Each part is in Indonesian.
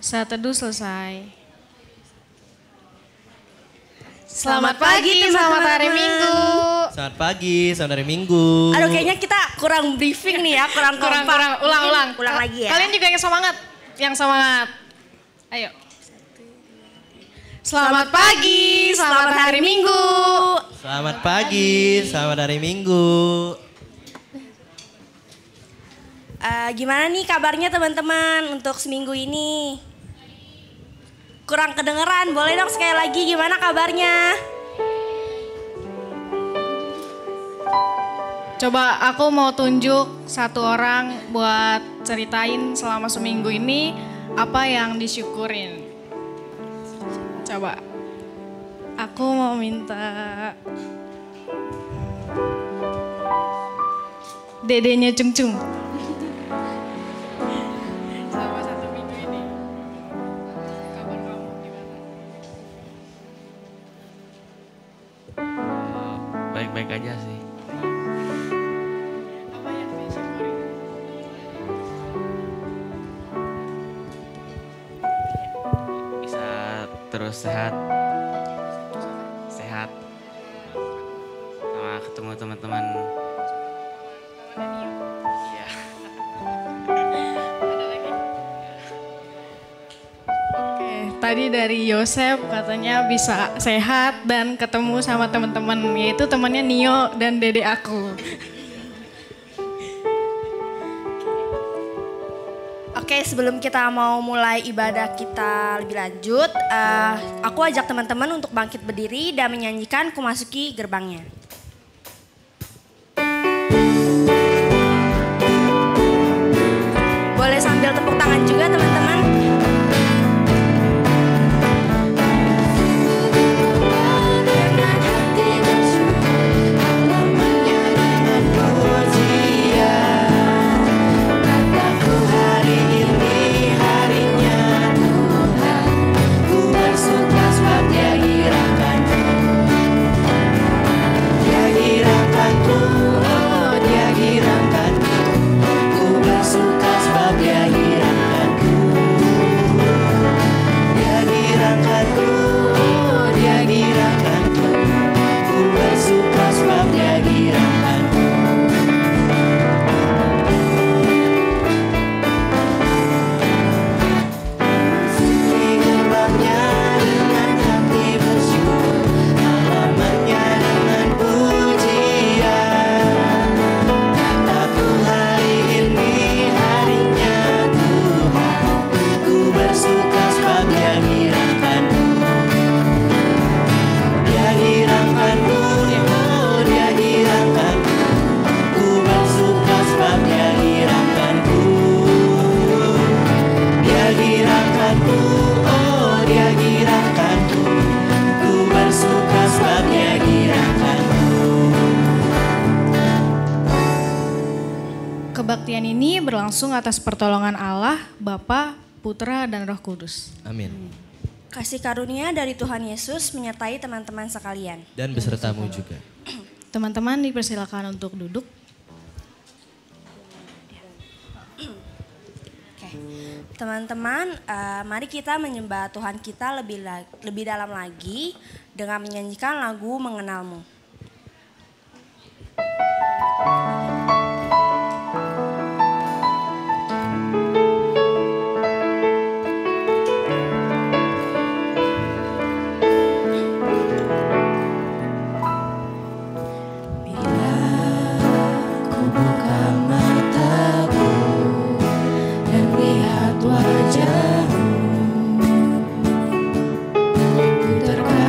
Saat teduh selesai. Selamat pagi, selamat hari Minggu. Selamat pagi, selamat hari Minggu. Aduh, kayaknya kita kurang briefing nih ya, kurang kompak. Ulang. Ulang lagi ya. Kalian juga yang semangat. Ayo. Selamat pagi, selamat hari Minggu. Selamat pagi, selamat hari Minggu. Gimana nih kabarnya teman-teman untuk seminggu ini? Kurang kedengeran, boleh dong sekali lagi gimana kabarnya? Coba aku mau tunjuk satu orang buat ceritain selama seminggu ini apa yang disyukurin. Coba. Aku mau minta dedenya Cung Cung. Selama satu minggu ini. Kabar kamu gimana? Baik-baik aja sih. Apa yang disyukurin? Bisa terus sehat sama ketemu teman-teman. Iya. Ada lagi? Oke, tadi dari Yosef katanya bisa sehat dan ketemu sama teman-teman, yaitu temannya Nio dan dede aku. Oke, sebelum kita mau mulai ibadah kita lebih lanjut, aku ajak teman-teman untuk bangkit berdiri dan menyanyikan Ku Masuki Gerbangnya. Boleh sambil tepuk tangan juga teman-teman. Kebaktian ini berlangsung atas pertolongan Allah, Bapa, Putra, dan Roh Kudus. Amin. Kasih karunia dari Tuhan Yesus menyertai teman-teman sekalian. Dan besertamu juga. Teman-teman dipersilakan untuk duduk. Oke, teman-teman, mari kita menyembah Tuhan kita lebih dalam lagi dengan menyanyikan lagu Mengenalmu. Terkagum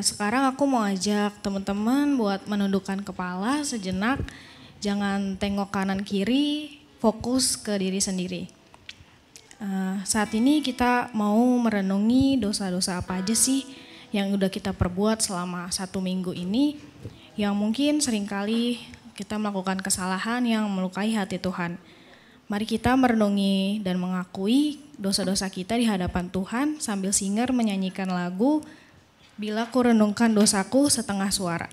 Sekarang aku mau ajak teman-teman buat menundukkan kepala sejenak. Jangan tengok kanan kiri, fokus ke diri sendiri. Saat ini kita mau merenungi dosa-dosa apa aja sih yang udah kita perbuat selama 1 minggu ini. Yang mungkin seringkali kita melakukan kesalahan yang melukai hati Tuhan. Mari kita merenungi dan mengakui dosa-dosa kita di hadapan Tuhan sambil singer menyanyikan lagu Bila Ku Renungkan Dosaku Setengah Suara.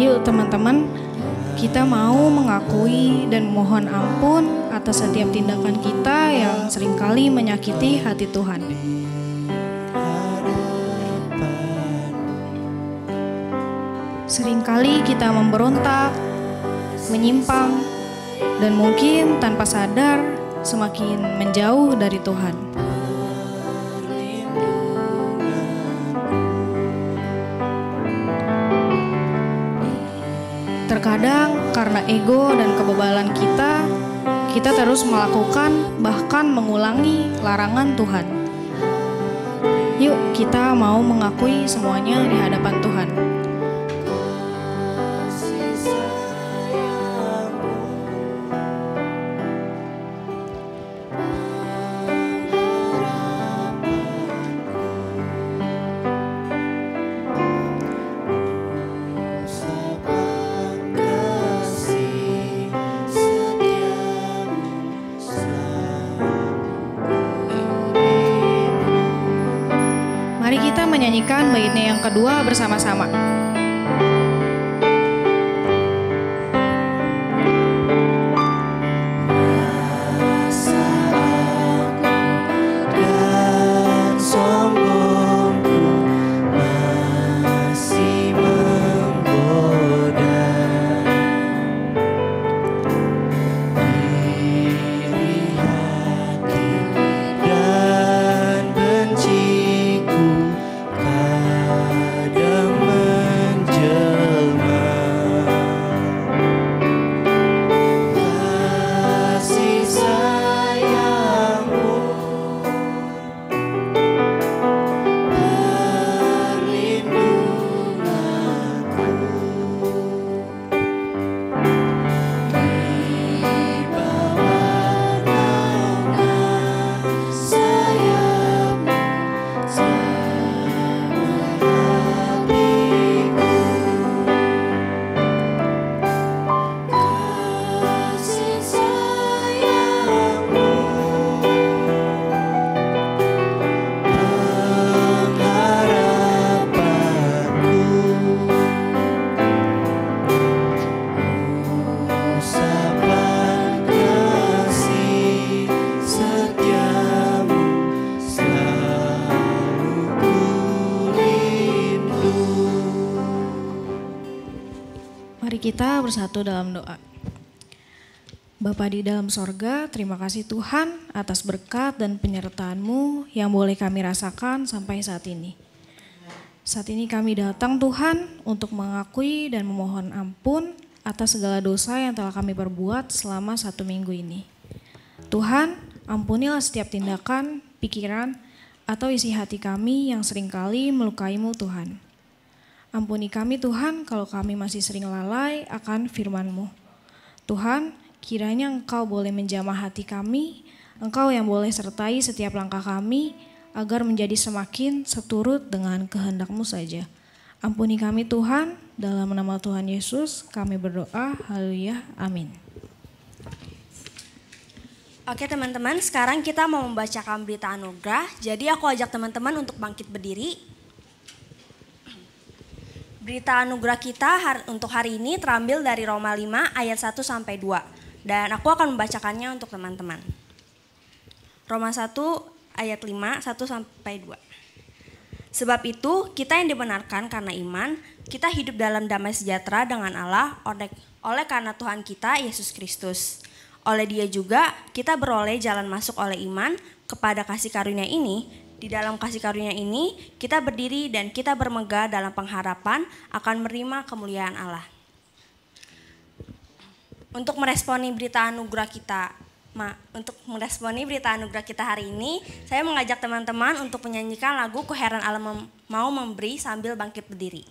Yuk teman-teman, kita mau mengakui dan mohon ampun atas setiap tindakan kita yang seringkali menyakiti hati Tuhan. Seringkali kita memberontak, menyimpang, dan mungkin tanpa sadar semakin menjauh dari Tuhan. Terkadang karena ego dan kebebalan kita terus melakukan bahkan mengulangi larangan Tuhan. Yuk kita mau mengakui semuanya di hadapan Tuhan. Mari kita menyanyikan baitnya yang kedua bersama-sama. Mari kita bersatu dalam doa. Bapa di dalam sorga, terima kasih Tuhan atas berkat dan penyertaan-Mu yang boleh kami rasakan sampai saat ini. Saat ini kami datang Tuhan untuk mengakui dan memohon ampun atas segala dosa yang telah kami perbuat selama 1 minggu ini. Tuhan, ampunilah setiap tindakan, pikiran, atau isi hati kami yang seringkali melukai-Mu Tuhan. Ampuni kami Tuhan kalau kami masih sering lalai akan firman-Mu. Tuhan, kiranya Engkau boleh menjamah hati kami, Engkau yang boleh sertai setiap langkah kami, agar menjadi semakin seturut dengan kehendak-Mu saja. Ampuni kami Tuhan, dalam nama Tuhan Yesus kami berdoa, haleluya, amin. Oke teman-teman, sekarang kita mau membacakan berita anugerah. Jadi aku ajak teman-teman untuk bangkit berdiri. Berita anugerah kita untuk hari ini terambil dari Roma 5 ayat 1-2. Dan aku akan membacakannya untuk teman-teman. Roma 1 ayat 5, 1-2. Sebab itu kita yang dibenarkan karena iman kita hidup dalam damai sejahtera dengan Allah oleh karena Tuhan kita Yesus Kristus. Oleh Dia juga kita beroleh jalan masuk oleh iman kepada kasih karunia ini. Di dalam kasih karunia ini kita berdiri dan kita bermegah dalam pengharapan akan menerima kemuliaan Allah. Untuk meresponi berita anugerah kita hari ini, saya mengajak teman-teman untuk menyanyikan lagu Ku Heran Allah Mau Memberi sambil bangkit berdiri.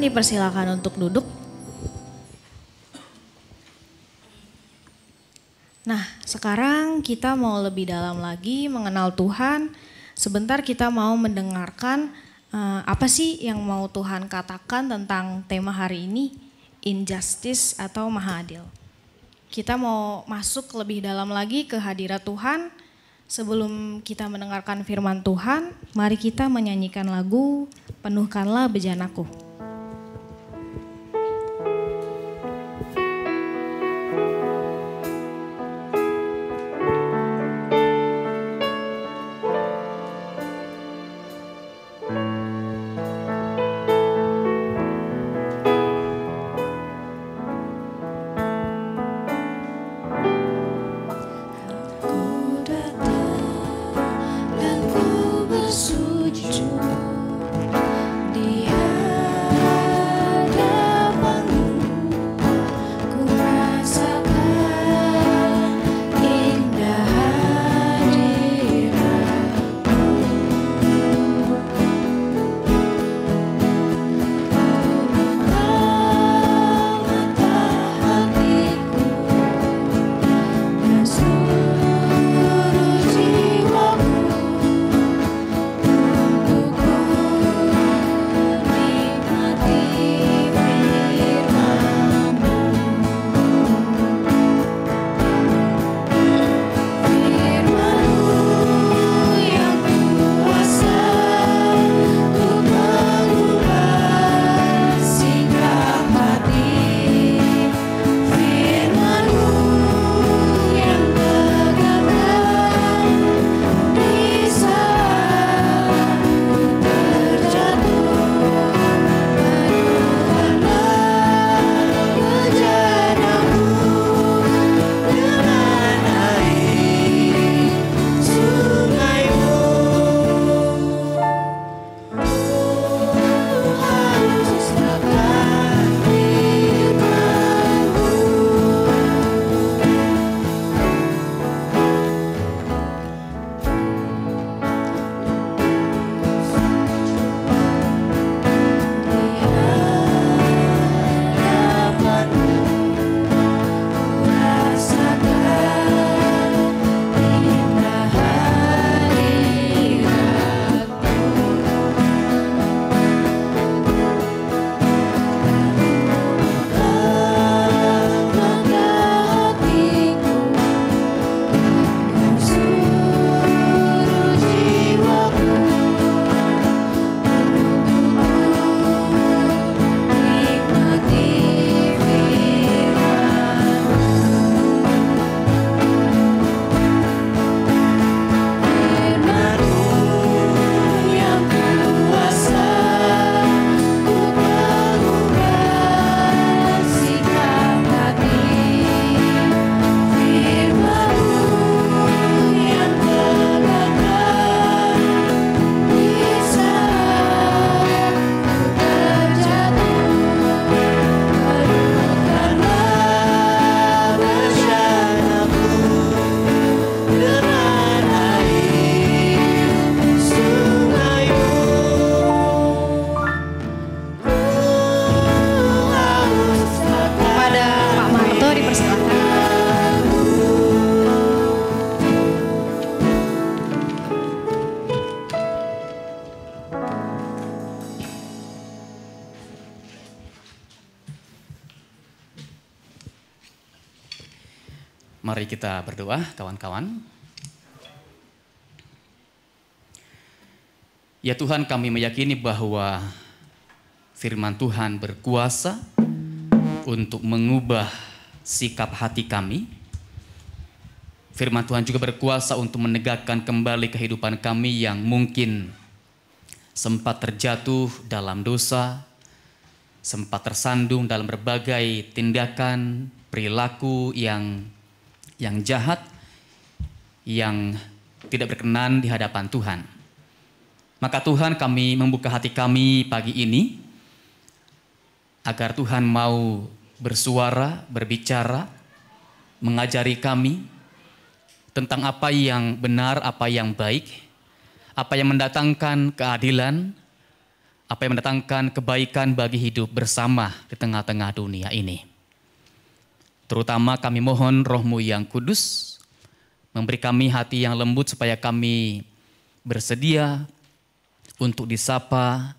Dipersilakan untuk duduk. Nah, sekarang kita mau lebih dalam lagi mengenal Tuhan. Sebentar kita mau mendengarkan apa sih yang mau Tuhan katakan tentang tema hari ini, injustice atau maha adil. Kita mau masuk lebih dalam lagi ke hadirat Tuhan. Sebelum kita mendengarkan firman Tuhan, mari kita menyanyikan lagu Penuhkanlah Bejanaku. Seluruh jiwaku Mari kita berdoa, kawan-kawan. Ya Tuhan, kami meyakini bahwa firman Tuhan berkuasa untuk mengubah sikap hati kami. Firman Tuhan juga berkuasa untuk menegakkan kembali kehidupan kami yang mungkin sempat terjatuh dalam dosa, sempat tersandung dalam berbagai tindakan, perilaku yang jahat, yang tidak berkenan di hadapan Tuhan. Maka Tuhan, kami membuka hati kami pagi ini, agar Tuhan mau bersuara, berbicara, mengajari kami tentang apa yang benar, apa yang baik, apa yang mendatangkan keadilan, apa yang mendatangkan kebaikan bagi hidup bersama di tengah-tengah dunia ini. Terutama kami mohon Roh-Mu yang kudus memberi kami hati yang lembut supaya kami bersedia untuk disapa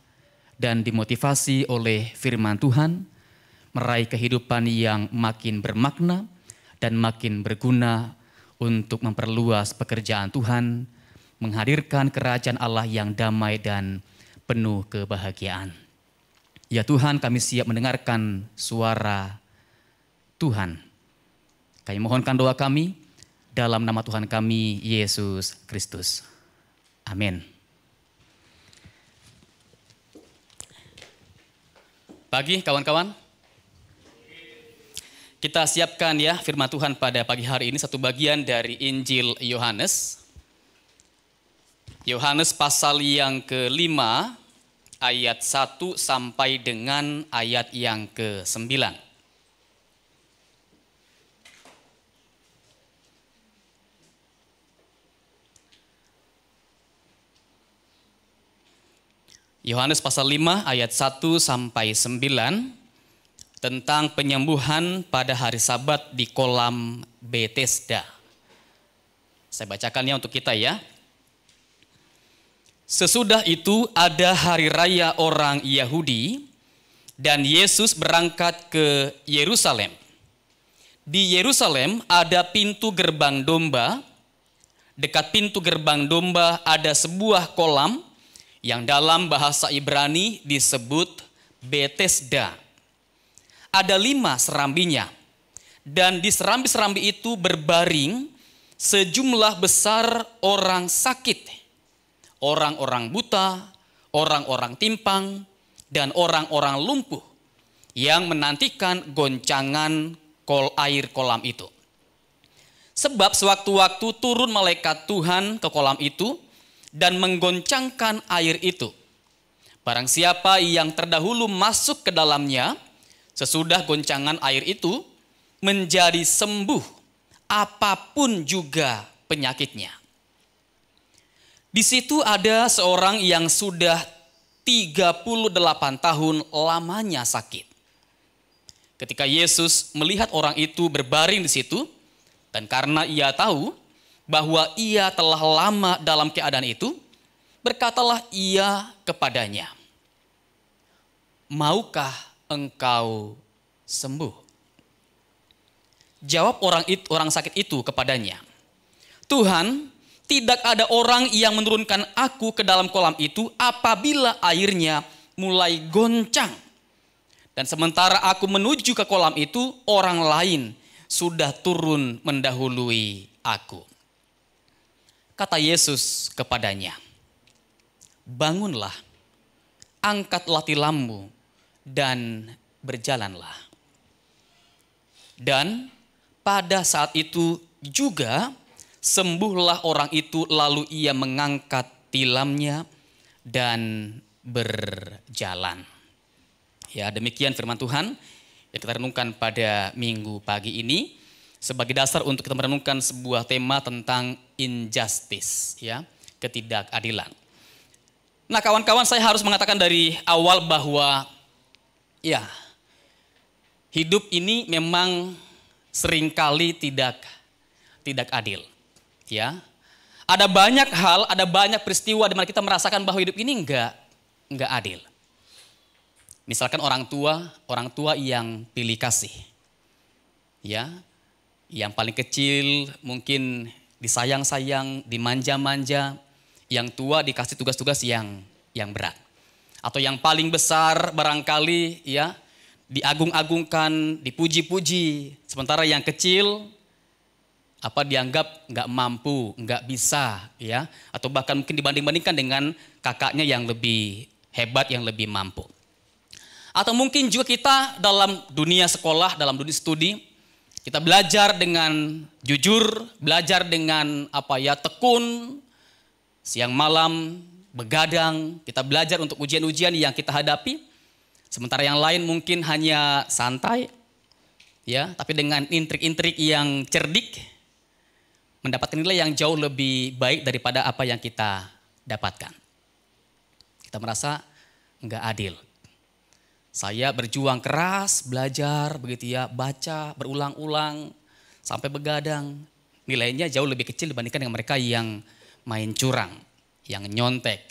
dan dimotivasi oleh firman Tuhan, meraih kehidupan yang makin bermakna dan makin berguna untuk memperluas pekerjaan Tuhan, menghadirkan kerajaan Allah yang damai dan penuh kebahagiaan. Ya Tuhan, kami siap mendengarkan suara Tuhan. Kami mohonkan doa kami dalam nama Tuhan kami, Yesus Kristus. Amin. Pagi kawan-kawan. Kita siapkan ya firman Tuhan pada pagi hari ini, satu bagian dari Injil Yohanes. Yohanes pasal yang ke-5 ayat 1 sampai dengan ayat yang ke-9. Yohanes pasal 5 ayat 1 sampai 9 tentang penyembuhan pada hari Sabat di kolam Bethesda. Saya bacakannya untuk kita ya. Sesudah itu ada hari raya orang Yahudi dan Yesus berangkat ke Yerusalem. Di Yerusalem ada pintu gerbang domba. Dekat pintu gerbang domba ada sebuah kolam yang dalam bahasa Ibrani disebut Bethesda. Ada 5 serambinya, dan di serambi-serambi itu berbaring sejumlah besar orang sakit, orang-orang buta, orang-orang timpang, dan orang-orang lumpuh yang menantikan goncangan air kolam itu. Sebab sewaktu-waktu turun malaikat Tuhan ke kolam itu dan menggoncangkan air itu. Barang siapa yang terdahulu masuk ke dalamnya, sesudah goncangan air itu, menjadi sembuh apapun juga penyakitnya. Di situ ada seorang yang sudah 38 tahun lamanya sakit. Ketika Yesus melihat orang itu berbaring di situ, dan karena ia tahu bahwa ia telah lama dalam keadaan itu, berkatalah ia kepadanya, "Maukah engkau sembuh?" Jawab orang sakit itu kepadanya, "Tuhan, tidak ada orang yang menurunkan aku ke dalam kolam itu apabila airnya mulai goncang. Dan sementara aku menuju ke kolam itu, orang lain sudah turun mendahului aku." Kata Yesus kepadanya, "Bangunlah, angkatlah tilammu, dan berjalanlah." Dan pada saat itu juga sembuhlah orang itu, lalu ia mengangkat tilamnya dan berjalan. Ya, demikian firman Tuhan yang kita renungkan pada minggu pagi ini sebagai dasar untuk kita merenungkan sebuah tema tentang injustice, ya, ketidakadilan. Nah, kawan-kawan, saya harus mengatakan dari awal bahwa ya, hidup ini memang seringkali tidak adil, ya. Ada banyak hal, ada banyak peristiwa di mana kita merasakan bahwa hidup ini enggak adil. Misalkan orang tua yang pilih kasih, ya, Yang paling kecil mungkin disayang-sayang, dimanja-manja. Yang tua dikasih tugas-tugas yang berat. Atau yang paling besar barangkali ya diagung-agungkan, dipuji-puji. Sementara yang kecil dianggap nggak mampu, nggak bisa, ya, atau bahkan mungkin dibanding-bandingkan dengan kakaknya yang lebih hebat, yang lebih mampu. Atau mungkin juga kita dalam dunia sekolah, dalam dunia studi, kita belajar dengan jujur, belajar dengan tekun, siang malam begadang, kita belajar untuk ujian-ujian yang kita hadapi. Sementara yang lain mungkin hanya santai, ya, tapi dengan intrik-intrik yang cerdik, mendapatkan nilai yang jauh lebih baik daripada apa yang kita dapatkan. Kita merasa enggak adil. Saya berjuang keras, belajar, begitu ya, baca, berulang-ulang, sampai begadang. Nilainya jauh lebih kecil dibandingkan dengan mereka yang main curang, yang nyontek.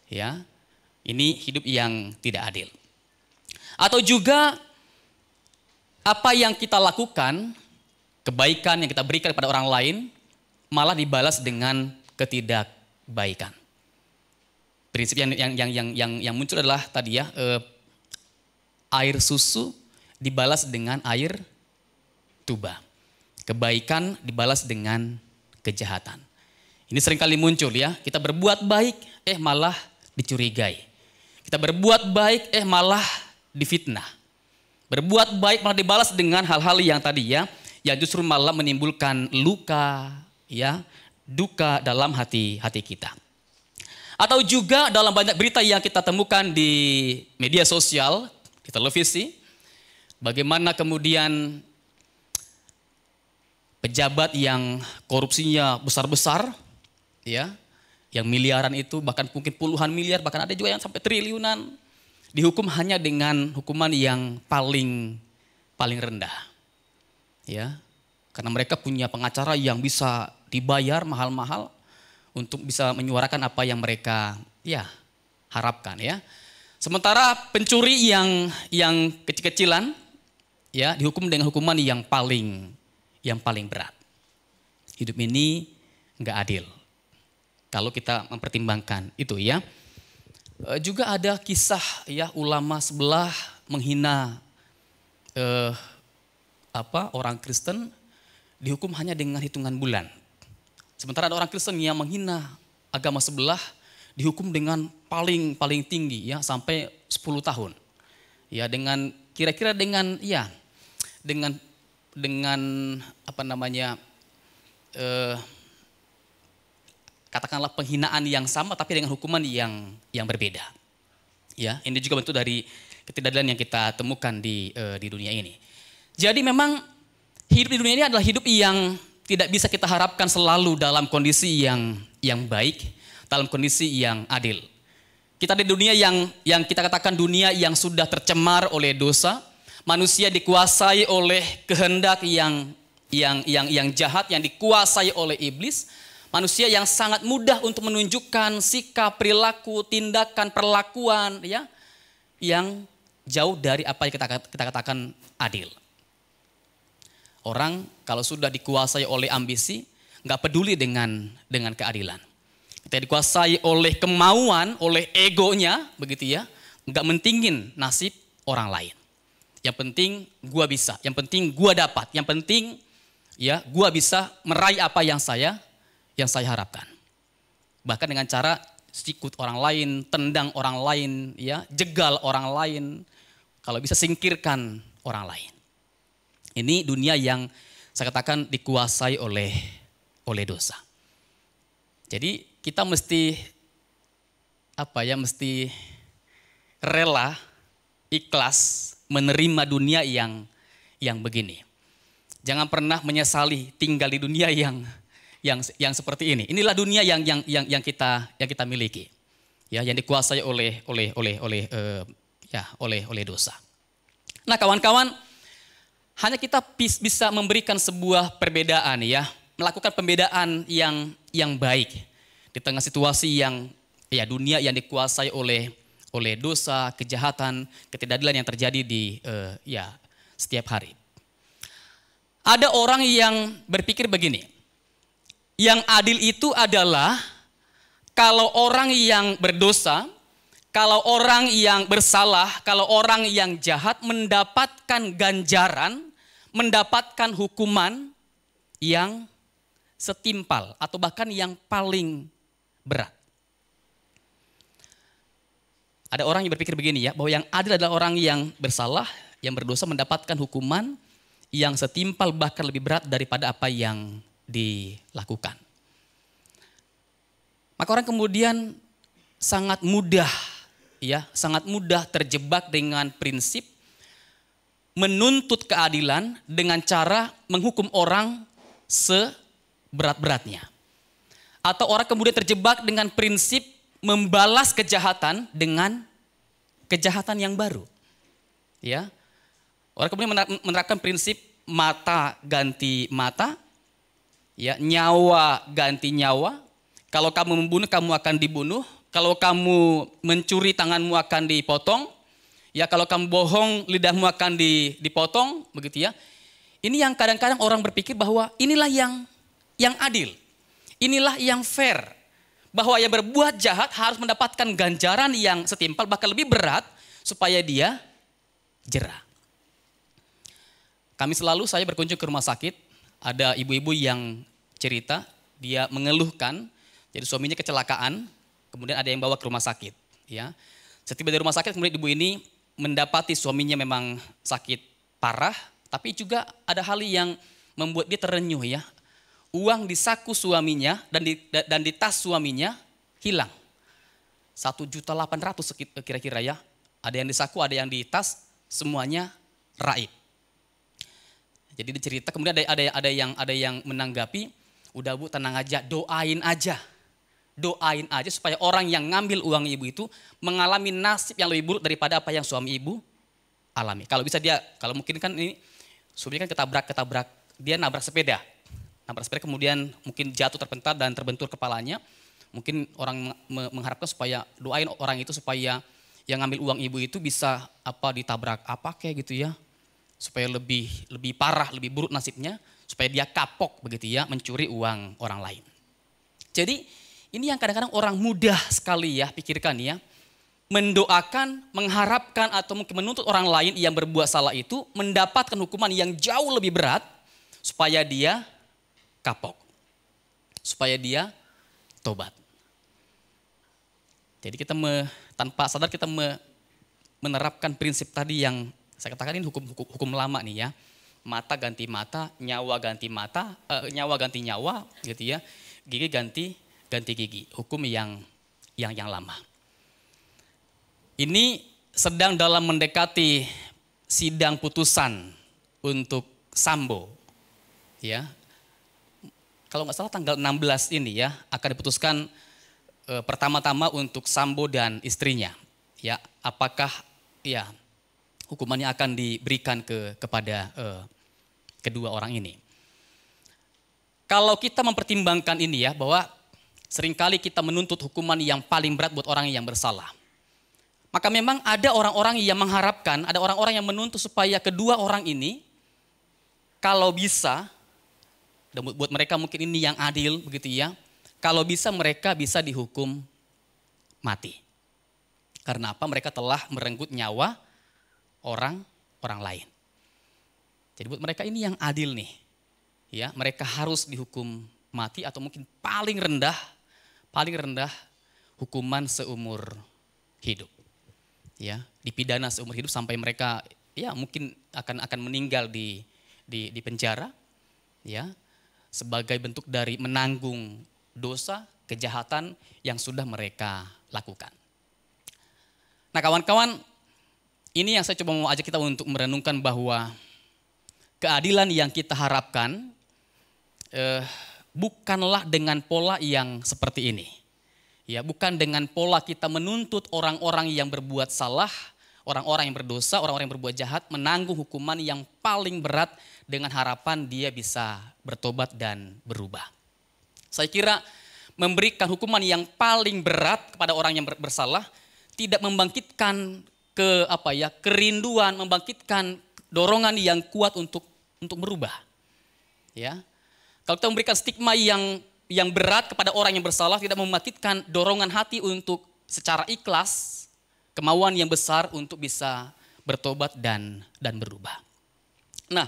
Ya, ini hidup yang tidak adil. Atau juga apa yang kita lakukan, kebaikan yang kita berikan kepada orang lain, malah dibalas dengan ketidakbaikan. Prinsip yang muncul adalah tadi ya, air susu dibalas dengan air tuba. Kebaikan dibalas dengan kejahatan. Ini seringkali muncul ya, kita berbuat baik malah dicurigai. Kita berbuat baik malah difitnah. Berbuat baik malah dibalas dengan hal-hal yang tadi ya, yang justru malah menimbulkan luka, ya, duka dalam hati kita. Atau juga dalam banyak berita yang kita temukan di media sosial, di televisi, bagaimana kemudian pejabat yang korupsinya besar-besar, ya, yang miliaran itu, bahkan mungkin puluhan miliar, bahkan ada juga yang sampai triliunan, dihukum hanya dengan hukuman yang paling rendah, ya, karena mereka punya pengacara yang bisa dibayar mahal-mahal untuk bisa menyuarakan apa yang mereka ya harapkan, ya. Sementara pencuri yang kecil-kecilan ya dihukum dengan hukuman yang paling berat. Hidup ini enggak adil kalau kita mempertimbangkan itu, ya. Juga ada kisah ya ulama sebelah menghina orang Kristen, dihukum hanya dengan hitungan bulan. Sementara ada orang Kristen yang menghina agama sebelah dihukum dengan paling tinggi ya sampai 10 tahun. Ya, dengan kira-kira dengan katakanlah penghinaan yang sama tapi dengan hukuman yang berbeda. Ya, ini juga bentuk dari ketidakadilan yang kita temukan di dunia ini. Jadi memang hidup di dunia ini adalah hidup yang tidak bisa kita harapkan selalu dalam kondisi yang baik, dalam kondisi yang adil. Kita di dunia yang kita katakan dunia yang sudah tercemar oleh dosa, manusia dikuasai oleh kehendak yang jahat, yang dikuasai oleh iblis, manusia yang sangat mudah untuk menunjukkan sikap, perilaku, tindakan, perlakuan ya yang jauh dari apa yang kita katakan adil. Orang kalau sudah dikuasai oleh ambisi, nggak peduli dengan keadilan. Kita dikuasai oleh kemauan, oleh egonya, begitu ya, nggak mentingin nasib orang lain. Yang penting gua bisa, yang penting gua dapat, yang penting ya gua bisa meraih apa yang saya harapkan. Bahkan dengan cara sikut orang lain, tendang orang lain, ya, jegal orang lain, kalau bisa singkirkan orang lain. Ini dunia yang saya katakan dikuasai oleh dosa. Jadi kita mesti rela, ikhlas menerima dunia yang begini. Jangan pernah menyesali tinggal di dunia yang seperti ini. Inilah dunia yang kita miliki. Ya, yang dikuasai oleh dosa. Nah, kawan-kawan, hanya kita bisa memberikan sebuah perbedaan, ya, melakukan pembedaan yang baik di tengah situasi dunia yang dikuasai oleh dosa, kejahatan, ketidakadilan yang terjadi di setiap hari. Ada orang yang berpikir begini, yang adil itu adalah kalau orang yang berdosa, kalau orang yang bersalah, kalau orang yang jahat mendapatkan ganjaran, mendapatkan hukuman yang setimpal atau bahkan yang paling berat. Ada orang yang berpikir begini ya, bahwa yang adil adalah orang yang bersalah, yang berdosa mendapatkan hukuman yang setimpal bahkan lebih berat daripada apa yang dilakukan. Maka orang kemudian sangat mudah terjebak dengan prinsip menuntut keadilan dengan cara menghukum orang seberat-beratnya. Atau orang kemudian terjebak dengan prinsip membalas kejahatan dengan kejahatan yang baru. Ya. Orang kemudian menerapkan prinsip mata ganti mata, ya, nyawa ganti nyawa. Kalau kamu membunuh, kamu akan dibunuh. Kalau kamu mencuri, tanganmu akan dipotong. Ya, kalau kamu bohong, lidahmu akan dipotong, begitu ya. Ini yang kadang-kadang orang berpikir bahwa inilah yang adil. Inilah yang fair. Bahwa yang berbuat jahat harus mendapatkan ganjaran yang setimpal, bahkan lebih berat, supaya dia jera. Saya berkunjung ke rumah sakit, ada ibu-ibu yang cerita, dia mengeluhkan, jadi suaminya kecelakaan, kemudian ada yang bawa ke rumah sakit. Ya. Setiba di rumah sakit, kemudian ibu ini mendapati suaminya memang sakit parah, tapi juga ada hal yang membuat dia terenyuh ya. Uang di saku suaminya dan di tas suaminya hilang. 1.800.000 kira-kira ya. Ada yang di saku, ada yang di tas, semuanya raib. Jadi dicerita, kemudian ada yang menanggapi, udah Bu tenang aja, doain aja supaya orang yang ngambil uang ibu itu mengalami nasib yang lebih buruk daripada apa yang suami ibu alami. Kalau bisa kalau mungkin kan ini suaminya kan ketabrak, dia nabrak sepeda kemudian mungkin jatuh terpental dan terbentur kepalanya. Mungkin orang mengharapkan supaya doain orang itu supaya yang ngambil uang ibu itu bisa ditabrak kayak gitu ya. Supaya lebih parah, lebih buruk nasibnya, supaya dia kapok begitu ya, mencuri uang orang lain. Jadi ini yang kadang-kadang orang mudah sekali ya pikirkan ya, mendoakan, mengharapkan atau mungkin menuntut orang lain yang berbuat salah itu mendapatkan hukuman yang jauh lebih berat supaya dia kapok, supaya dia tobat. Jadi kita tanpa sadar kita menerapkan prinsip tadi yang saya katakan ini hukum lama nih ya. Mata ganti mata, nyawa ganti mata, nyawa ganti nyawa gitu ya. Gigi ganti gigi. Hukum yang lama. Ini sedang dalam mendekati sidang putusan untuk Sambo. Ya. Kalau nggak salah tanggal 16 ini ya akan diputuskan pertama-tama untuk Sambo dan istrinya. Ya, apakah ya hukumannya akan diberikan kepada kedua orang ini. Kalau kita mempertimbangkan ini ya, bahwa seringkali kita menuntut hukuman yang paling berat buat orang yang bersalah. Maka memang ada orang-orang yang mengharapkan, ada orang-orang yang menuntut supaya kedua orang ini, kalau bisa, dan buat mereka mungkin ini yang adil begitu ya, kalau bisa mereka bisa dihukum mati. Karena apa? Mereka telah merenggut nyawa orang lain. Jadi buat mereka ini yang adil nih. Ya, mereka harus dihukum mati atau mungkin paling rendah hukuman seumur hidup. Ya, dipidana seumur hidup sampai mereka ya mungkin akan meninggal di penjara. Ya, sebagai bentuk dari menanggung dosa, kejahatan yang sudah mereka lakukan. Nah, kawan-kawan, ini yang saya coba mau ajak kita untuk merenungkan bahwa keadilan yang kita harapkan bukanlah dengan pola yang seperti ini. Ya, bukan dengan pola kita menuntut orang-orang yang berbuat salah, orang-orang yang berdosa, orang-orang yang berbuat jahat menanggung hukuman yang paling berat dengan harapan dia bisa bertobat dan berubah. Saya kira memberikan hukuman yang paling berat kepada orang yang bersalah tidak membangkitkan kerinduan, membangkitkan dorongan yang kuat untuk berubah. Ya. Kalau kita memberikan stigma yang berat kepada orang yang bersalah, tidak membangkitkan dorongan hati untuk secara ikhlas, kemauan yang besar untuk bisa bertobat dan berubah. Nah,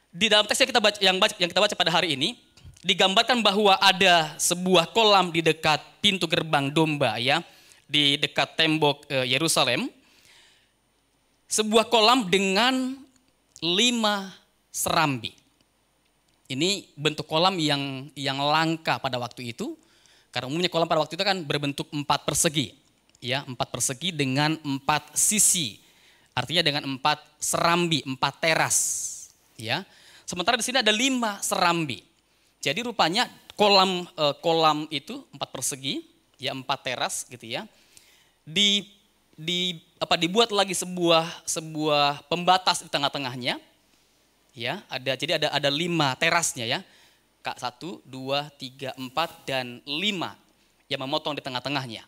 di dalam teks yang kita baca pada hari ini, digambarkan bahwa ada sebuah kolam di dekat pintu gerbang domba, ya, di dekat tembok Yerusalem. Sebuah kolam dengan 5 serambi. Ini bentuk kolam yang langka pada waktu itu, karena umumnya kolam pada waktu itu kan berbentuk 4 persegi, ya, 4 persegi dengan 4 sisi, artinya dengan 4 serambi, 4 teras, ya. Sementara di sini ada 5 serambi. Jadi rupanya kolam itu 4 persegi, ya, 4 teras gitu ya. Dibuat lagi sebuah pembatas di tengah-tengahnya. Ya, jadi ada 5 terasnya ya. 1, 2, 3, 4 dan 5 yang memotong di tengah-tengahnya.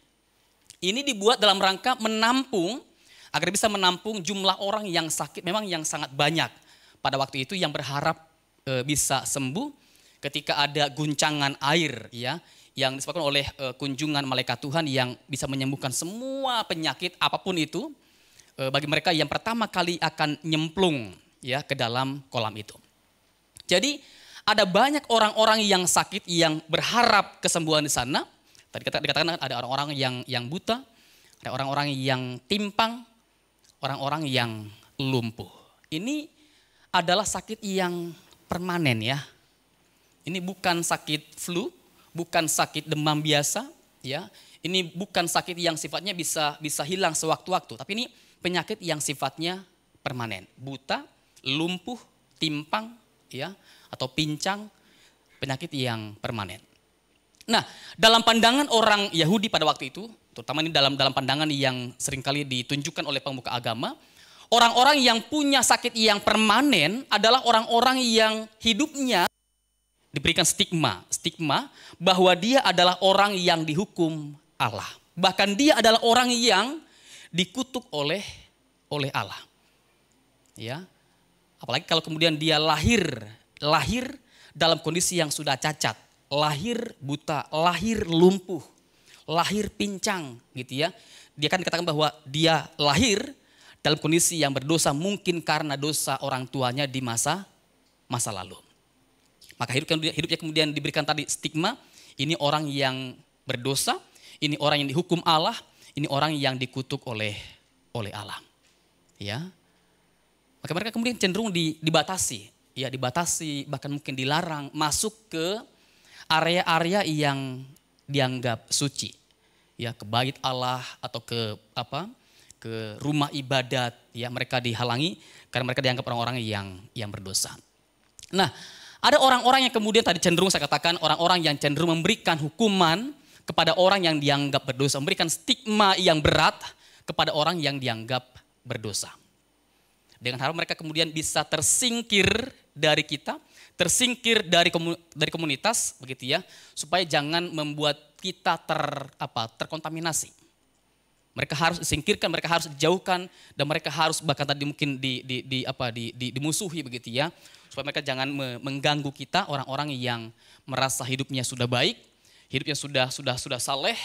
Ini dibuat dalam rangka menampung, agar bisa menampung jumlah orang yang sakit memang yang sangat banyak pada waktu itu, yang berharap bisa sembuh ketika ada guncangan air, ya, yang disebabkan oleh kunjungan malaikat Tuhan yang bisa menyembuhkan semua penyakit apapun itu bagi mereka yang pertama kali akan nyemplung, ya, ke dalam kolam itu. Jadi ada banyak orang-orang yang sakit yang berharap kesembuhan di sana. Tadi dikatakan ada orang-orang yang buta, ada orang-orang yang timpang, orang-orang yang lumpuh. Ini adalah sakit yang permanen, ya. Ini bukan sakit flu, bukan sakit demam biasa, ya. Ini bukan sakit yang sifatnya bisa hilang sewaktu-waktu, tapi ini penyakit yang sifatnya permanen. Buta, lumpuh, timpang, ya, atau pincang, penyakit yang permanen. Nah, dalam pandangan orang Yahudi pada waktu itu, terutama ini dalam pandangan yang seringkali ditunjukkan oleh pemuka agama, orang-orang yang punya sakit yang permanen adalah orang-orang yang hidupnya diberikan stigma bahwa dia adalah orang yang dihukum Allah. Bahkan dia adalah orang yang dikutuk oleh Allah. Ya. Apalagi kalau kemudian dia lahir dalam kondisi yang sudah cacat, lahir buta, lahir lumpuh, lahir pincang gitu ya. Dia kan dikatakan bahwa dia lahir dalam kondisi yang berdosa, mungkin karena dosa orang tuanya di masa lalu. Maka hidupnya kemudian diberikan tadi stigma, ini orang yang berdosa, ini orang yang dihukum Allah, ini orang yang dikutuk oleh Allah. Ya. Maka mereka kemudian cenderung dibatasi, ya, dibatasi, bahkan mungkin dilarang masuk ke area-area yang dianggap suci. Ya, ke bait Allah atau ke rumah ibadat, ya, mereka dihalangi karena mereka dianggap orang-orang yang berdosa. Nah, ada orang-orang yang kemudian tadi cenderung saya katakan orang-orang yang cenderung memberikan hukuman kepada orang yang dianggap berdosa, memberikan stigma yang berat kepada orang yang dianggap berdosa. Dengan harap mereka kemudian bisa tersingkir dari kita, tersingkir dari komunitas, begitu ya, supaya jangan membuat kita terkontaminasi. Mereka harus disingkirkan, mereka harus dijauhkan, dan mereka harus bahkan tadi mungkin dimusuhi, begitu ya, supaya mereka jangan mengganggu kita, orang-orang yang merasa hidupnya sudah baik, hidupnya sudah saleh,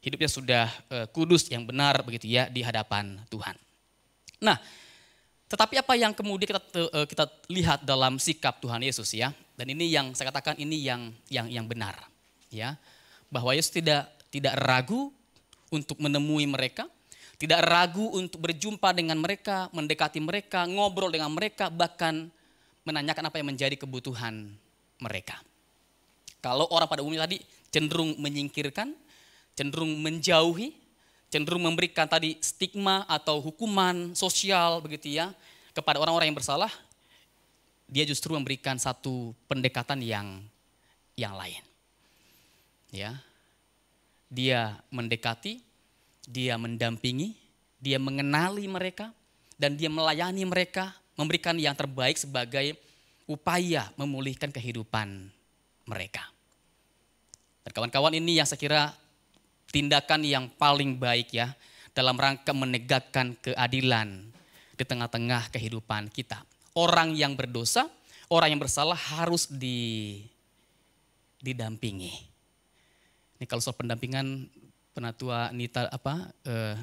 hidupnya sudah kudus yang benar, begitu ya, di hadapan Tuhan. Nah, tetapi apa yang kemudian kita lihat dalam sikap Tuhan Yesus, ya, dan ini yang saya katakan ini yang benar, ya, bahwa Yesus tidak ragu untuk menemui mereka, tidak ragu untuk berjumpa dengan mereka, mendekati mereka, ngobrol dengan mereka, bahkan menanyakan apa yang menjadi kebutuhan mereka. Kalau orang pada umumnya tadi cenderung menyingkirkan, cenderung menjauhi, cenderung memberikan tadi stigma atau hukuman sosial, begitu ya, kepada orang-orang yang bersalah, dia justru memberikan satu pendekatan yang lain. Ya. Dia mendekati, dia mendampingi, dia mengenali mereka, dan dia melayani mereka, memberikan yang terbaik sebagai upaya memulihkan kehidupan mereka. Dan kawan-kawan, ini yang saya kira tindakan yang paling baik, ya, dalam rangka menegakkan keadilan di tengah-tengah kehidupan kita. Orang yang berdosa, orang yang bersalah harus didampingi. Ini kalau soal pendampingan, Penatua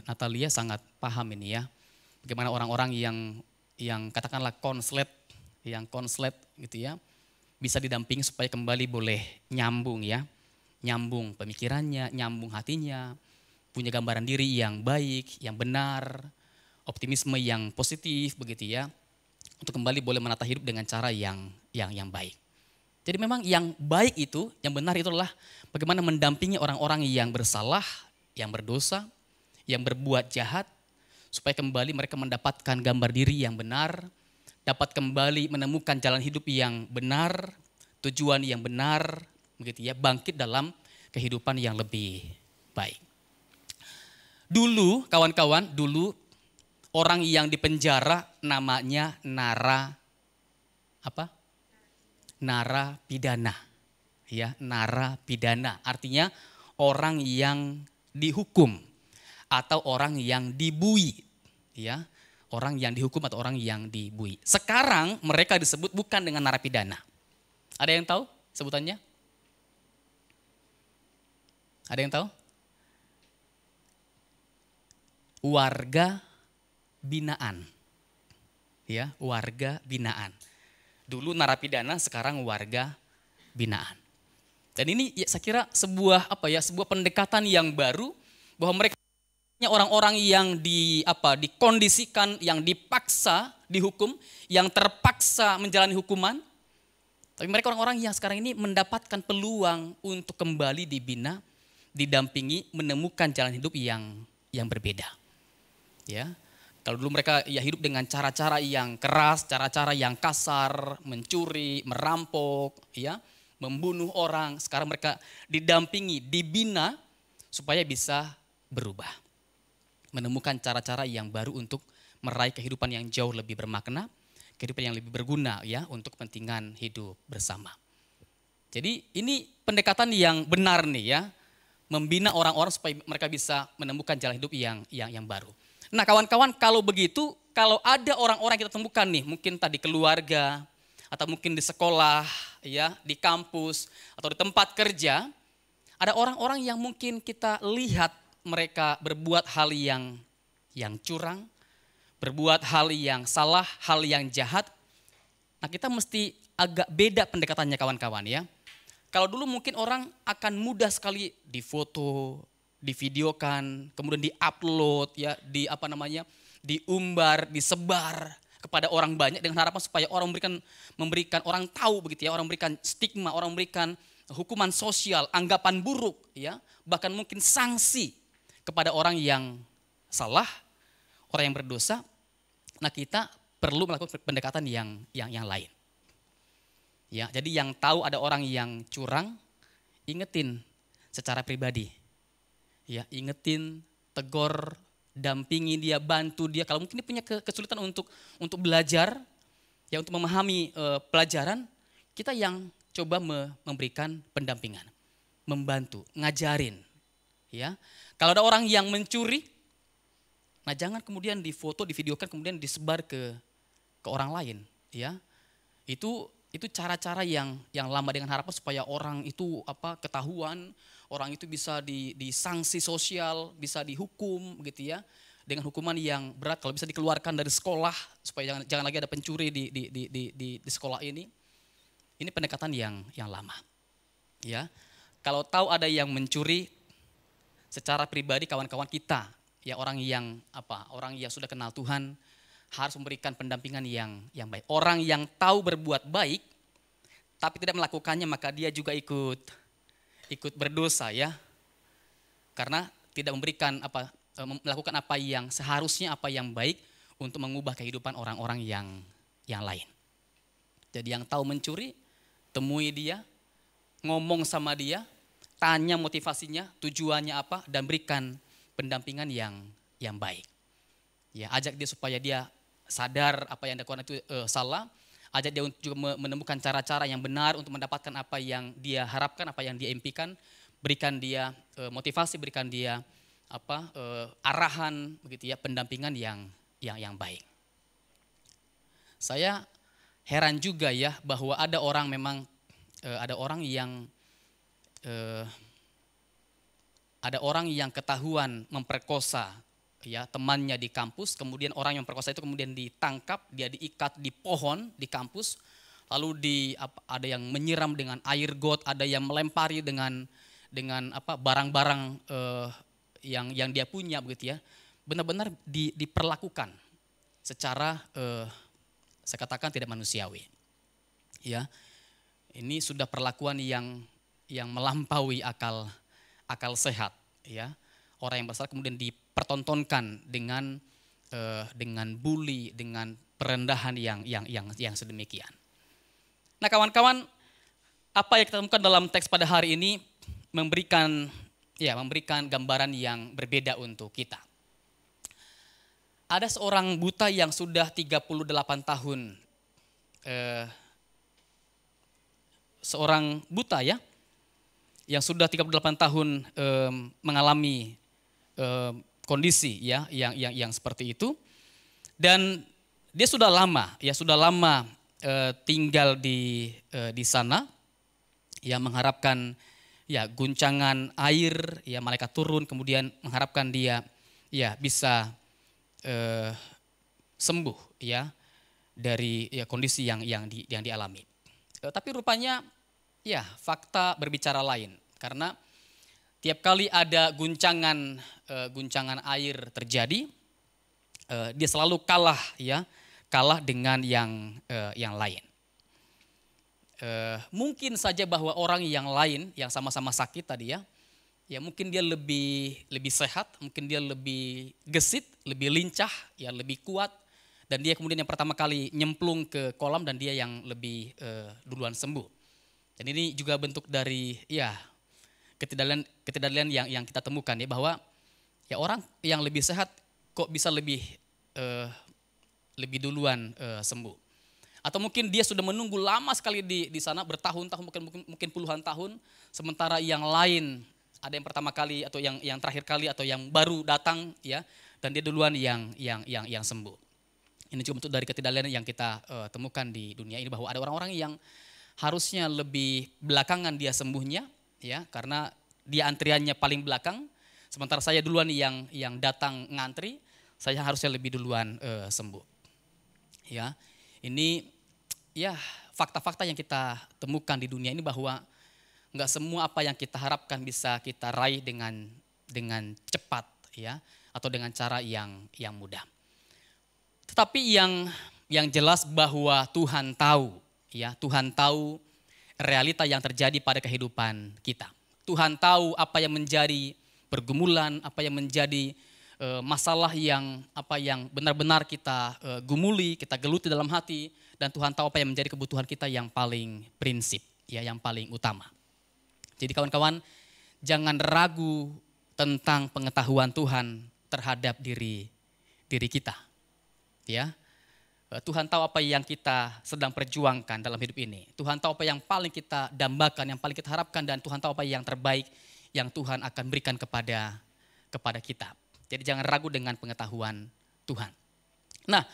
Natalia sangat paham ini ya. Bagaimana orang-orang yang katakanlah konslet gitu ya, bisa didampingi supaya kembali boleh nyambung ya. Nyambung pemikirannya, nyambung hatinya, punya gambaran diri yang baik, yang benar, optimisme yang positif begitu ya. Untuk kembali boleh menata hidup dengan cara yang baik. Jadi memang yang baik itu, yang benar itu adalah bagaimana mendampingi orang-orang yang bersalah, yang berdosa, yang berbuat jahat, supaya kembali mereka mendapatkan gambar diri yang benar, dapat kembali menemukan jalan hidup yang benar, tujuan yang benar, begitu ya, bangkit dalam kehidupan yang lebih baik. Dulu kawan-kawan, orang yang dipenjara namanya narapidana. Ya, narapidana. Artinya orang yang dihukum atau orang yang dibui. Ya, orang yang dihukum atau orang yang dibui. Sekarang mereka disebut bukan dengan narapidana. Ada yang tahu sebutannya? Ada yang tahu? Warga binaan. Ya, warga binaan. Dulu narapidana, sekarang warga binaan. Dan ini ya, saya kira sebuah pendekatan yang baru bahwa mereka orang-orang yang dikondisikan, yang dipaksa dihukum, yang terpaksa menjalani hukuman. Tapi mereka orang-orang yang sekarang ini mendapatkan peluang untuk kembali dibina, didampingi, menemukan jalan hidup yang berbeda. Ya, kalau dulu mereka ya hidup dengan cara-cara yang keras, cara-cara yang kasar, mencuri, merampok, ya, membunuh orang. Sekarang mereka didampingi, dibina supaya bisa berubah, menemukan cara-cara yang baru untuk meraih kehidupan yang jauh lebih bermakna, kehidupan yang lebih berguna ya untuk kepentingan hidup bersama. Jadi ini pendekatan yang benar nih ya, membina orang-orang supaya mereka bisa menemukan jalan hidup yang baru. Nah kawan-kawan, kalau begitu, kalau ada orang-orang yang kita temukan nih, mungkin tadi keluarga, atau mungkin di sekolah, ya, di kampus, atau di tempat kerja, ada orang-orang yang mungkin kita lihat mereka berbuat hal yang curang, berbuat hal yang salah, hal yang jahat. Nah kita mesti agak beda pendekatannya kawan-kawan ya. Kalau dulu mungkin orang akan mudah sekali difoto, divideokan, kemudian diupload ya, diumbar, disebar kepada orang banyak dengan harapan supaya orang memberikan orang tahu begitu ya, orang memberikan stigma, orang memberikan hukuman sosial, anggapan buruk ya, bahkan mungkin sanksi kepada orang yang salah, orang yang berdosa. Nah, kita perlu melakukan pendekatan yang lain. Ya, jadi yang tahu ada orang yang curang, ingetin secara pribadi. Ya, ingetin, tegur, dampingi dia, bantu dia. Kalau mungkin dia punya kesulitan untuk belajar, ya untuk memahami pelajaran, kita yang coba memberikan pendampingan, membantu, ngajarin. Ya, kalau ada orang yang mencuri, nah jangan kemudian difoto, divideokan, kemudian disebar ke orang lain. Ya, itu cara-cara yang lama dengan harapan supaya orang itu ketahuan, orang itu bisa disanksi sosial, bisa dihukum gitu ya, dengan hukuman yang berat. Kalau bisa dikeluarkan dari sekolah supaya jangan lagi ada pencuri di sekolah ini. Ini pendekatan yang lama. Ya, kalau tahu ada yang mencuri, secara pribadi kawan-kawan kita, ya orang yang sudah kenal Tuhan, harus memberikan pendampingan yang baik. Orang yang tahu berbuat baik, tapi tidak melakukannya, maka dia juga ikut berdosa ya. Karena tidak melakukan apa yang seharusnya, apa yang baik untuk mengubah kehidupan orang-orang yang lain. Jadi yang tahu mencuri, temui dia, ngomong sama dia, tanya motivasinya, tujuannya apa, dan berikan pendampingan yang baik. Ya, ajak dia supaya dia sadar apa yang dilakukan itu salah, ajak dia untuk juga menemukan cara-cara yang benar untuk mendapatkan apa yang dia harapkan, apa yang dia impikan, berikan dia motivasi, berikan dia arahan begitu ya, pendampingan yang baik. Saya heran juga ya bahwa ada orang memang ada orang yang ketahuan memperkosa ya temannya di kampus, kemudian orang yang memperkosa itu kemudian ditangkap, dia diikat di pohon di kampus, lalu ada yang menyiram dengan air got, ada yang melempari dengan barang-barang yang dia punya begitu ya. Benar-benar diperlakukan secara saya katakan tidak manusiawi. Ya. Ini sudah perlakuan yang melampaui akal sehat ya. Orang yang besar kemudian dipertontonkan dengan bully, dengan perendahan yang sedemikian. Nah, kawan-kawan, apa yang kita temukan dalam teks pada hari ini memberikan gambaran yang berbeda untuk kita. Ada seorang buta yang sudah 38 tahun seorang buta ya yang sudah 38 tahun mengalami kondisi ya yang seperti itu, dan dia sudah lama tinggal di sana ya, mengharapkan ya guncangan air ya, malaikat turun kemudian mengharapkan dia ya bisa sembuh ya dari ya kondisi yang dialami. Tapi rupanya ya fakta berbicara lain, karena tiap kali ada guncangan air terjadi, dia selalu kalah dengan yang lain. Mungkin saja bahwa orang yang lain yang sama-sama sakit tadi ya mungkin dia lebih sehat, mungkin dia lebih gesit, lebih lincah, ya lebih kuat, dan dia kemudian yang pertama kali nyemplung ke kolam dan dia yang lebih duluan sembuh. Dan ini juga bentuk dari ya ketidakadilan yang kita temukan ya, bahwa ya orang yang lebih sehat kok bisa lebih duluan sembuh. Atau mungkin dia sudah menunggu lama sekali di sana bertahun-tahun, mungkin puluhan tahun, sementara yang lain ada yang pertama kali atau yang terakhir kali atau yang baru datang ya, dan dia duluan yang sembuh. Ini juga bentuk dari ketidakadilan yang kita temukan di dunia ini, bahwa ada orang-orang yang harusnya lebih belakangan dia sembuhnya ya, karena dia antriannya paling belakang, sementara saya duluan yang datang ngantri, saya harusnya lebih duluan sembuh. Ya, ini ya fakta-fakta yang kita temukan di dunia ini, bahwa nggak semua apa yang kita harapkan bisa kita raih dengan cepat ya, atau dengan cara yang mudah. Tetapi yang jelas bahwa Tuhan tahu ya, Tuhan tahu realita yang terjadi pada kehidupan kita. Tuhan tahu apa yang menjadi pergumulan, apa yang menjadi masalah yang benar-benar kita gumuli, kita geluti dalam hati, dan Tuhan tahu apa yang menjadi kebutuhan kita yang paling prinsip ya, yang paling utama. Jadi kawan-kawan, jangan ragu tentang pengetahuan Tuhan terhadap diri kita. Ya. Tuhan tahu apa yang kita sedang perjuangkan dalam hidup ini. Tuhan tahu apa yang paling kita dambakan, yang paling kita harapkan, dan Tuhan tahu apa yang terbaik yang Tuhan akan berikan kepada kita. Jadi jangan ragu dengan pengetahuan Tuhan. Nah,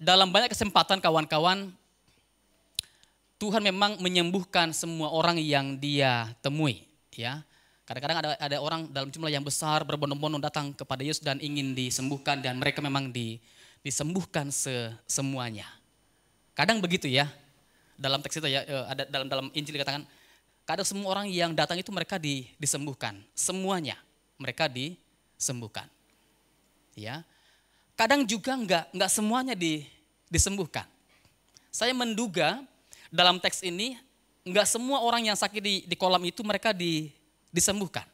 dalam banyak kesempatan kawan-kawan, Tuhan memang menyembuhkan semua orang yang dia temui. Ya, kadang-kadang ada orang dalam jumlah yang besar berbondong-bondong datang kepada Yesus dan ingin disembuhkan, dan mereka memang disembuhkan semuanya. Kadang begitu ya, dalam teks itu ya, ada dalam Injil dikatakan, kadang semua orang yang datang itu mereka disembuhkan, semuanya mereka disembuhkan. Ya, kadang juga enggak semuanya disembuhkan. Saya menduga dalam teks ini enggak semua orang yang sakit di kolam itu mereka disembuhkan.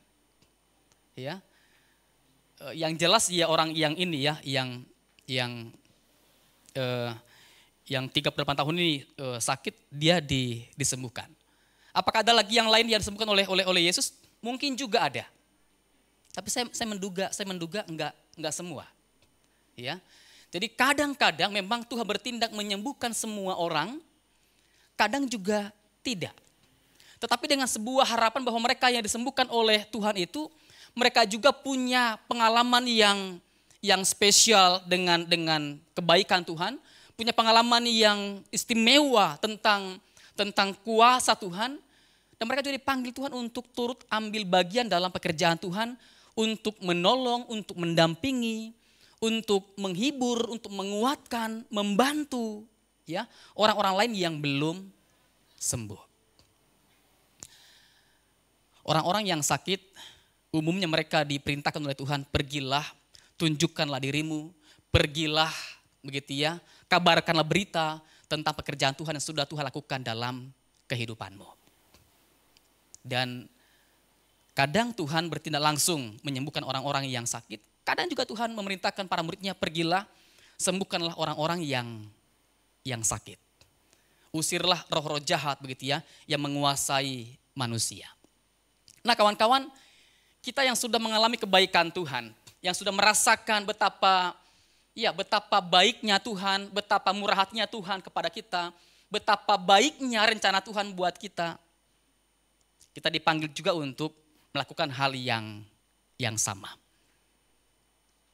Ya, yang jelas ya orang yang ini ya, yang 38 tahun ini sakit, dia disembuhkan. Apakah ada lagi yang lain yang disembuhkan oleh Yesus? Mungkin juga ada. Tapi saya menduga enggak semua. Ya. Jadi kadang-kadang memang Tuhan bertindak menyembuhkan semua orang, kadang juga tidak. Tetapi dengan sebuah harapan bahwa mereka yang disembuhkan oleh Tuhan itu, mereka juga punya pengalaman yang spesial dengan kebaikan Tuhan, punya pengalaman yang istimewa tentang kuasa Tuhan. Dan mereka juga dipanggil Tuhan untuk turut ambil bagian dalam pekerjaan Tuhan, untuk menolong, untuk mendampingi, untuk menghibur, untuk menguatkan, membantu ya orang-orang lain yang belum sembuh. Orang-orang yang sakit umumnya mereka diperintahkan oleh Tuhan, pergilah, tunjukkanlah dirimu, pergilah begitu ya, kabarkanlah berita tentang pekerjaan Tuhan yang sudah Tuhan lakukan dalam kehidupanmu. Dan kadang Tuhan bertindak langsung menyembuhkan orang-orang yang sakit. Kadang juga Tuhan memerintahkan para muridnya, pergilah, sembuhkanlah orang-orang yang sakit. Usirlah roh-roh jahat begitu ya, yang menguasai manusia. Nah kawan-kawan, kita yang sudah mengalami kebaikan Tuhan, yang sudah merasakan betapa baiknya Tuhan, betapa murah hatinya Tuhan kepada kita, betapa baiknya rencana Tuhan buat kita. Kita dipanggil juga untuk melakukan hal yang sama.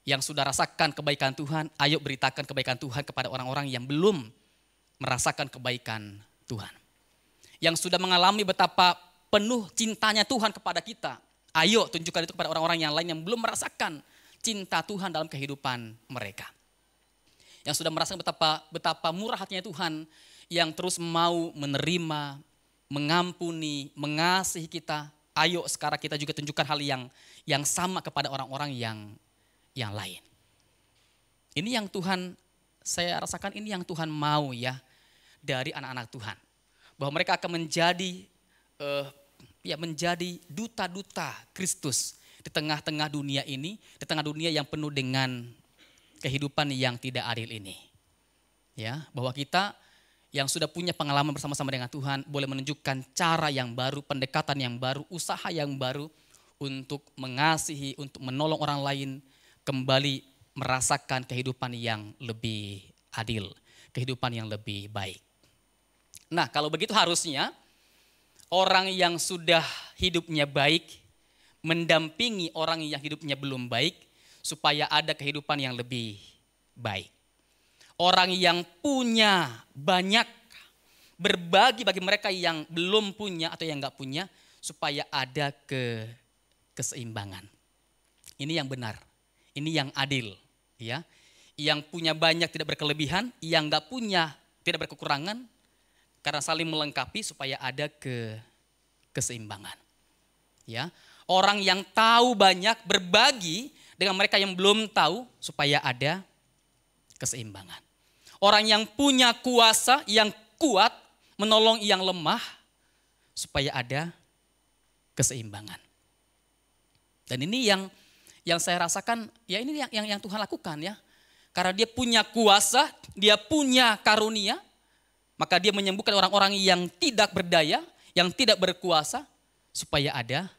Yang sudah rasakan kebaikan Tuhan, ayo beritakan kebaikan Tuhan kepada orang-orang yang belum merasakan kebaikan Tuhan. Yang sudah mengalami betapa penuh cintanya Tuhan kepada kita, ayo tunjukkan itu kepada orang-orang yang lain yang belum merasakan cinta Tuhan dalam kehidupan mereka. Yang sudah merasakan betapa murah hatinya Tuhan yang terus mau menerima, mengampuni, mengasihi kita. Ayo sekarang kita juga tunjukkan hal yang sama kepada orang-orang yang lain. Ini yang Tuhan, saya rasakan ini yang Tuhan mau ya dari anak-anak Tuhan. Bahwa mereka akan menjadi duta-duta Kristus di tengah-tengah dunia ini, di tengah dunia yang penuh dengan kehidupan yang tidak adil ini. Ya, bahwa kita yang sudah punya pengalaman bersama-sama dengan Tuhan boleh menunjukkan cara yang baru, pendekatan yang baru, usaha yang baru untuk mengasihi, untuk menolong orang lain kembali merasakan kehidupan yang lebih adil, kehidupan yang lebih baik. Nah, kalau begitu harusnya orang yang sudah hidupnya baik mendampingi orang yang hidupnya belum baik supaya ada kehidupan yang lebih baik. Orang yang punya banyak berbagi bagi mereka yang belum punya atau yang enggak punya supaya ada keseimbangan. Ini yang benar, ini yang adil ya. Yang punya banyak tidak berkelebihan, yang enggak punya tidak berkekurangan karena saling melengkapi supaya ada keseimbangan. Ya. Orang yang tahu banyak berbagi dengan mereka yang belum tahu supaya ada keseimbangan. Orang yang punya kuasa yang kuat menolong yang lemah supaya ada keseimbangan. Dan ini yang saya rasakan ya ini yang Tuhan lakukan ya. Karena dia punya kuasa, dia punya karunia, maka dia menyembuhkan orang-orang yang tidak berdaya, yang tidak berkuasa supaya ada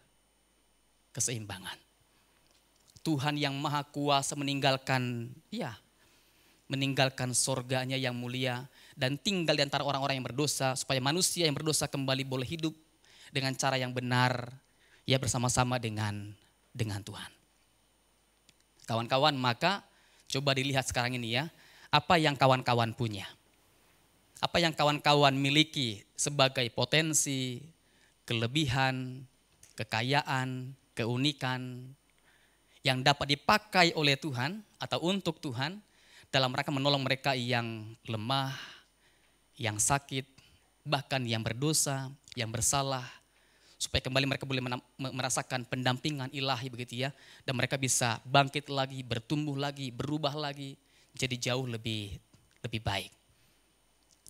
keseimbangan. Tuhan yang maha kuasa meninggalkan sorganya yang mulia dan tinggal di antara orang-orang yang berdosa supaya manusia yang berdosa kembali boleh hidup dengan cara yang benar ya bersama-sama dengan Tuhan. Kawan-kawan, maka coba dilihat sekarang ini ya, apa yang kawan-kawan punya. Apa yang kawan-kawan miliki sebagai potensi, kelebihan, kekayaan, keunikan yang dapat dipakai oleh Tuhan atau untuk Tuhan dalam rangka menolong mereka yang lemah, yang sakit, bahkan yang berdosa, yang bersalah, supaya kembali mereka boleh merasakan pendampingan ilahi begitu ya, dan mereka bisa bangkit lagi, bertumbuh lagi, berubah lagi, jadi jauh lebih baik.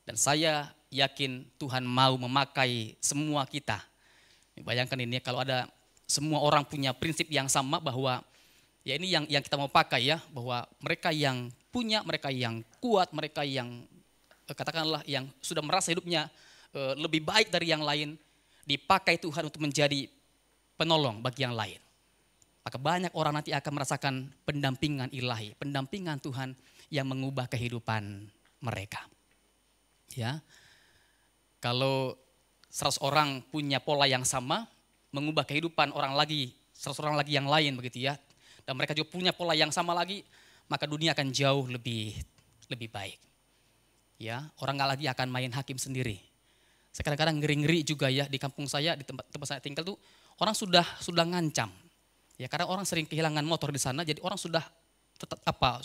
Dan saya yakin Tuhan mau memakai semua kita. Bayangkan ini kalau ada semua orang punya prinsip yang sama bahwa ya ini yang kita mau pakai ya, bahwa mereka yang punya, mereka yang kuat, mereka yang katakanlah yang sudah merasa hidupnya lebih baik dari yang lain, dipakai Tuhan untuk menjadi penolong bagi yang lain. Maka banyak orang nanti akan merasakan pendampingan ilahi, pendampingan Tuhan yang mengubah kehidupan mereka. Ya, kalau 100 orang punya pola yang sama, mengubah kehidupan 100 orang lagi yang lain begitu ya, dan mereka juga punya pola yang sama lagi, maka dunia akan jauh lebih baik. Ya, orang nggak lagi akan main hakim sendiri. Saya kadang-kadang ngeri-ngeri juga ya di kampung saya, di tempat saya tinggal tuh orang sudah ngancam. Ya, karena orang sering kehilangan motor di sana, jadi orang sudah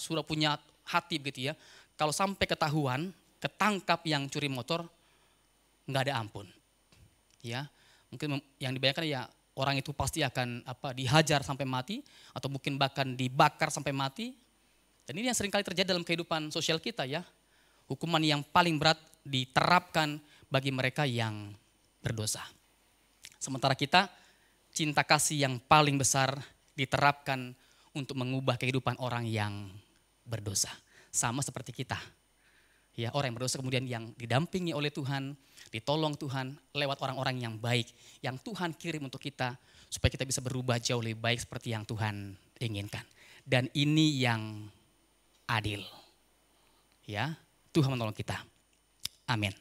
sudah punya hati begitu ya. Kalau sampai ketahuan, ketangkap yang curi motor, nggak ada ampun. Ya, mungkin yang dibayangkan ya orang itu pasti akan dihajar sampai mati atau mungkin bahkan dibakar sampai mati. Dan ini yang sering kali terjadi dalam kehidupan sosial kita ya. Hukuman yang paling berat diterapkan bagi mereka yang berdosa. Sementara kita, cinta kasih yang paling besar diterapkan untuk mengubah kehidupan orang yang berdosa. Sama seperti kita. Ya, orang yang berdosa kemudian yang didampingi oleh Tuhan, ditolong Tuhan lewat orang-orang yang baik, yang Tuhan kirim untuk kita, supaya kita bisa berubah jauh lebih baik seperti yang Tuhan inginkan. Dan ini yang adil. Ya, Tuhan menolong kita. Amin.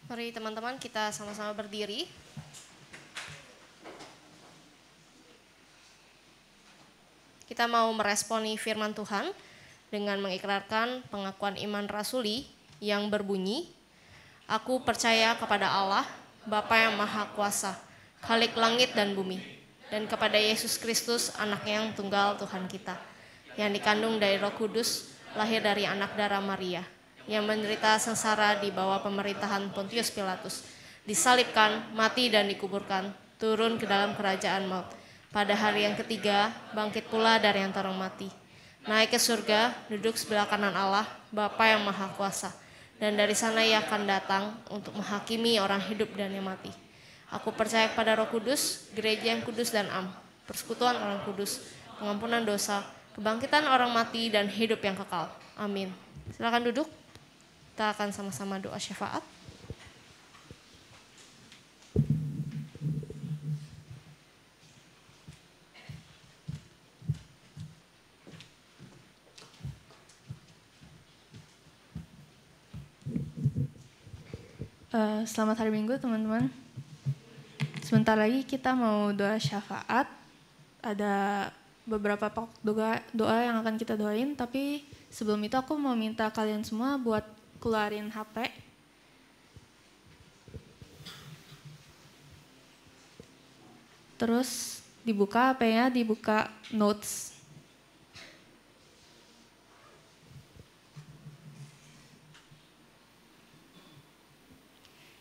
Mari teman-teman kita sama-sama berdiri. Kita mau meresponi firman Tuhan dengan mengikrarkan pengakuan iman rasuli yang berbunyi, Aku percaya kepada Allah, Bapa yang Maha Kuasa, Khalik langit dan bumi, dan kepada Yesus Kristus, Anak yang tunggal Tuhan kita, yang dikandung dari Roh Kudus, lahir dari anak darah Maria, yang menderita sengsara di bawah pemerintahan Pontius Pilatus, disalibkan, mati dan dikuburkan, turun ke dalam kerajaan maut. Pada hari yang ketiga, bangkit pula dari antara mati. Naik ke surga, duduk sebelah kanan Allah, Bapa yang Maha Kuasa. Dan dari sana ia akan datang untuk menghakimi orang hidup dan yang mati. Aku percaya kepada Roh Kudus, gereja yang kudus dan am, persekutuan orang kudus, pengampunan dosa, kebangkitan orang mati dan hidup yang kekal. Amin. Silakan duduk. Kita akan sama-sama doa syafaat. Selamat hari Minggu teman-teman. Sebentar lagi kita mau doa syafaat. Ada beberapa pokok doa yang akan kita doain, tapi sebelum itu aku mau minta kalian semua buat keluarin HP. Terus dibuka HP-nya, dibuka notes.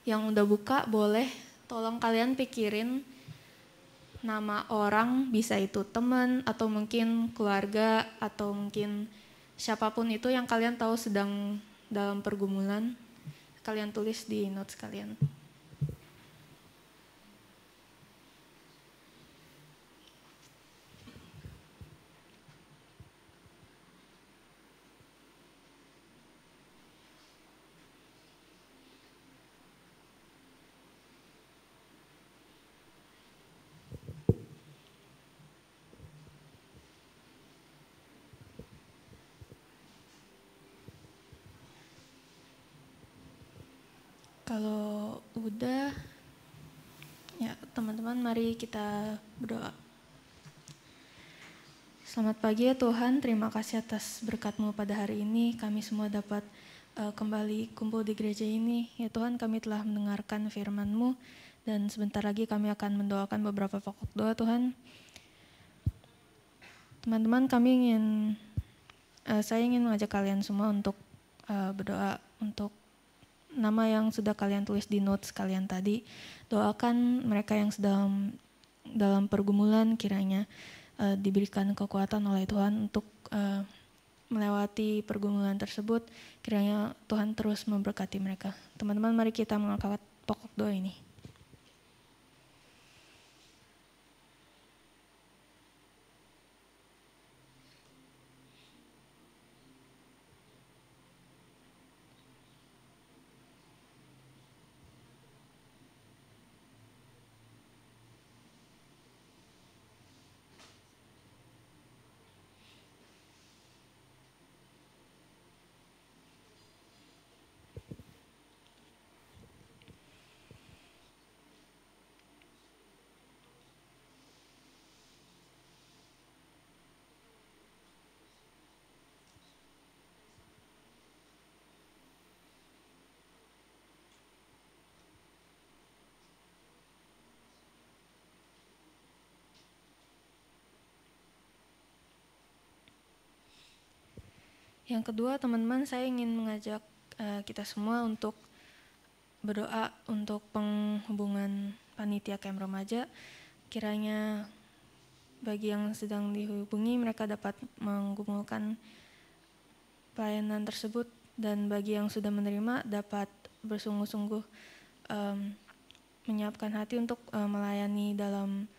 Yang udah buka boleh tolong kalian pikirin nama orang, bisa itu teman atau mungkin keluarga atau mungkin siapapun itu yang kalian tahu sedang dalam pergumulan. Kalian tulis di notes kalian. Kalau udah, ya teman-teman mari kita berdoa. Selamat pagi ya Tuhan, terima kasih atas berkat-Mu pada hari ini. Kami semua dapat kembali kumpul di gereja ini. Ya Tuhan, kami telah mendengarkan firman-Mu dan sebentar lagi kami akan mendoakan beberapa pokok doa Tuhan. Teman-teman, saya ingin mengajak kalian semua untuk berdoa untuk nama yang sudah kalian tulis di notes kalian tadi. Doakan mereka yang sedang dalam pergumulan, kiranya diberikan kekuatan oleh Tuhan untuk melewati pergumulan tersebut. Kiranya Tuhan terus memberkati mereka. Teman-teman, mari kita mengangkat pokok doa ini. Yang kedua, teman-teman, saya ingin mengajak kita semua untuk berdoa untuk penghubungan panitia camp remaja. Kiranya bagi yang sedang dihubungi, mereka dapat menggumulkan pelayanan tersebut, dan bagi yang sudah menerima dapat bersungguh-sungguh menyiapkan hati untuk melayani dalam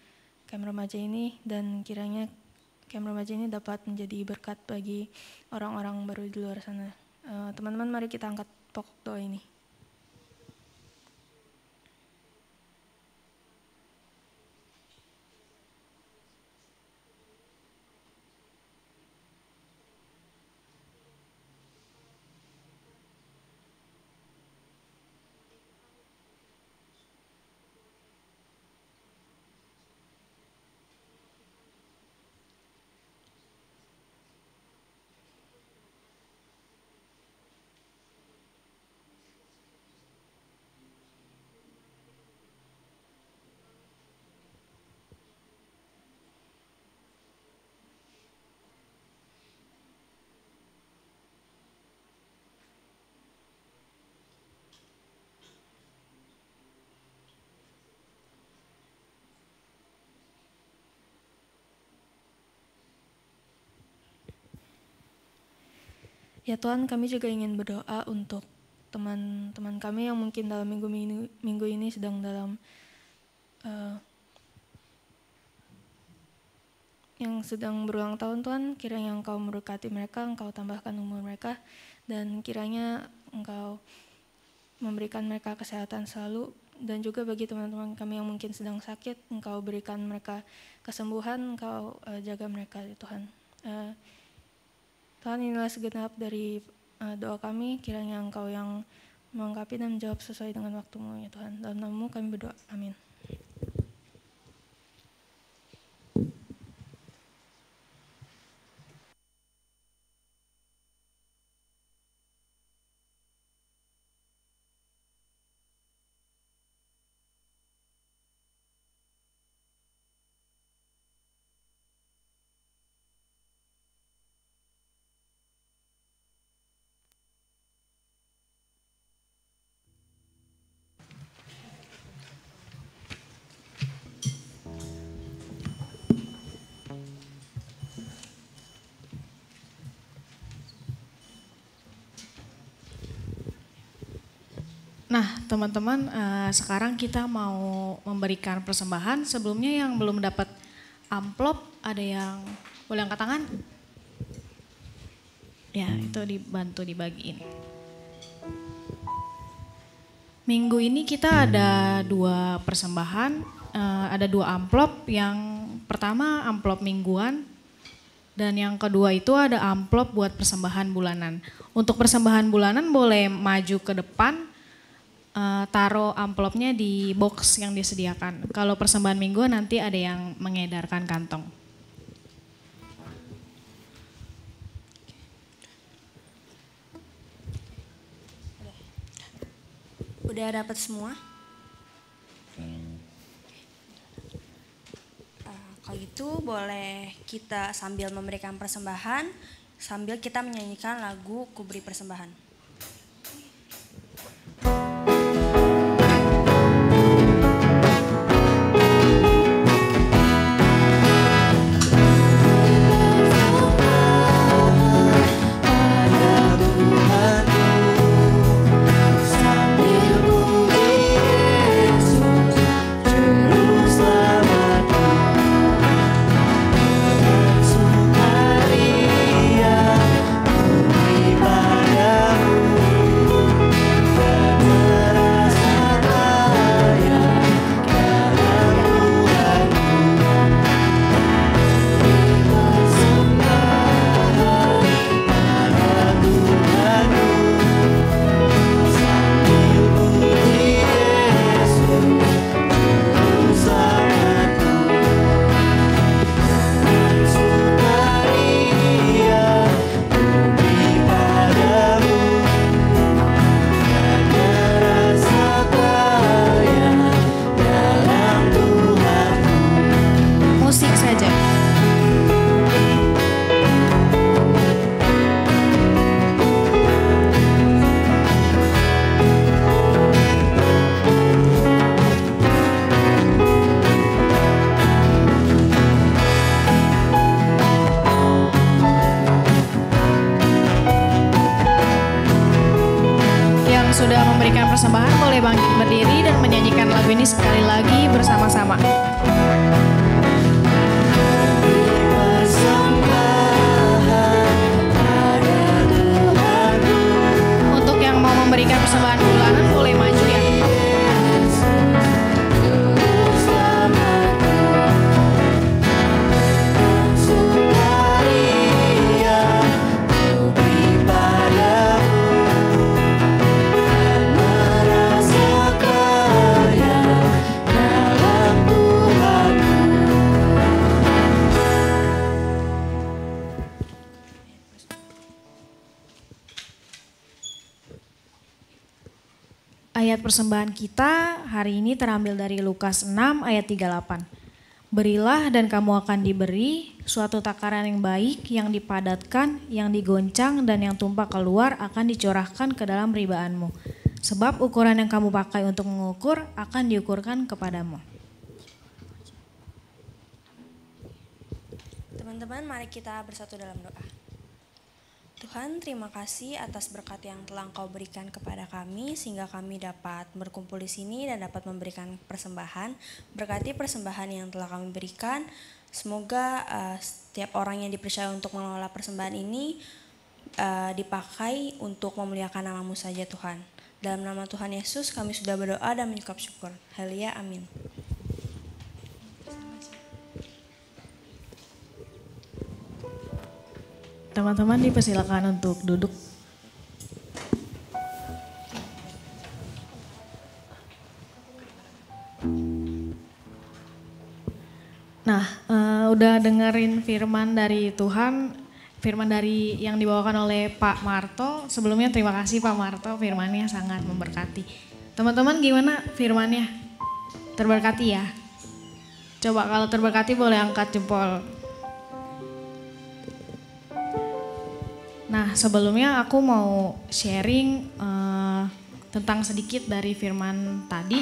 camp remaja ini, dan kiranya camp remaja ini dapat menjadi berkat bagi orang-orang baru di luar sana. Teman-teman, mari kita angkat pokok doa ini. Ya Tuhan, kami juga ingin berdoa untuk teman-teman kami yang mungkin dalam minggu ini sedang dalam yang sedang berulang tahun. Tuhan, kiranya Engkau memberkati mereka, Engkau tambahkan umur mereka, dan kiranya Engkau memberikan mereka kesehatan selalu. Dan juga bagi teman-teman kami yang mungkin sedang sakit, Engkau berikan mereka kesembuhan, Engkau jaga mereka ya Tuhan. Tuhan, inilah segenap dari doa kami, kiranya Engkau yang melengkapi dan menjawab sesuai dengan waktu-Mu ya Tuhan. Dalam nama-Mu kami berdoa, amin. Nah, teman-teman, sekarang kita mau memberikan persembahan. Sebelumnya yang belum dapat amplop, ada yang boleh angkat tangan? Ya, itu dibantu dibagiin. Minggu ini kita ada 2 persembahan, ada 2 amplop. Yang pertama amplop mingguan, dan yang kedua itu ada amplop buat persembahan bulanan. Untuk persembahan bulanan boleh maju ke depan, taruh amplopnya di box yang disediakan. Kalau persembahan mingguan nanti ada yang mengedarkan kantong. Udah dapat semua? Kalau gitu boleh kita sambil memberikan persembahan, sambil kita menyanyikan lagu Ku Beri Persembahan. Padamu persembahan boleh bangkit berdiri dan menyanyikan lagu ini sekali lagi bersama-sama. Untuk yang mau memberikan persembahan bulanan boleh maju ya. Ayat persembahan kita hari ini terambil dari Lukas 6 ayat 38. Berilah dan kamu akan diberi, suatu takaran yang baik, yang dipadatkan, yang digoncang dan yang tumpah keluar akan dicurahkan ke dalam ribaanmu. Sebab ukuran yang kamu pakai untuk mengukur akan diukurkan kepadamu. Teman-teman, mari kita bersatu dalam doa. Tuhan, terima kasih atas berkat yang telah Engkau berikan kepada kami sehingga kami dapat berkumpul di sini dan dapat memberikan persembahan. Berkati persembahan yang telah kami berikan. Semoga setiap orang yang dipercaya untuk mengelola persembahan ini dipakai untuk memuliakan nama-Mu saja Tuhan. Dalam nama Tuhan Yesus kami sudah berdoa dan mengucap syukur. Haleluya, amin. Teman-teman dipersilakan untuk duduk. Nah, udah dengerin firman dari Tuhan, firman dari yang dibawakan oleh Pak Marto. Sebelumnya terima kasih Pak Marto, firmannya sangat memberkati. Teman-teman gimana firmannya? Terberkati ya? Coba kalau terberkati boleh angkat jempol. Nah, sebelumnya aku mau sharing tentang sedikit dari firman tadi.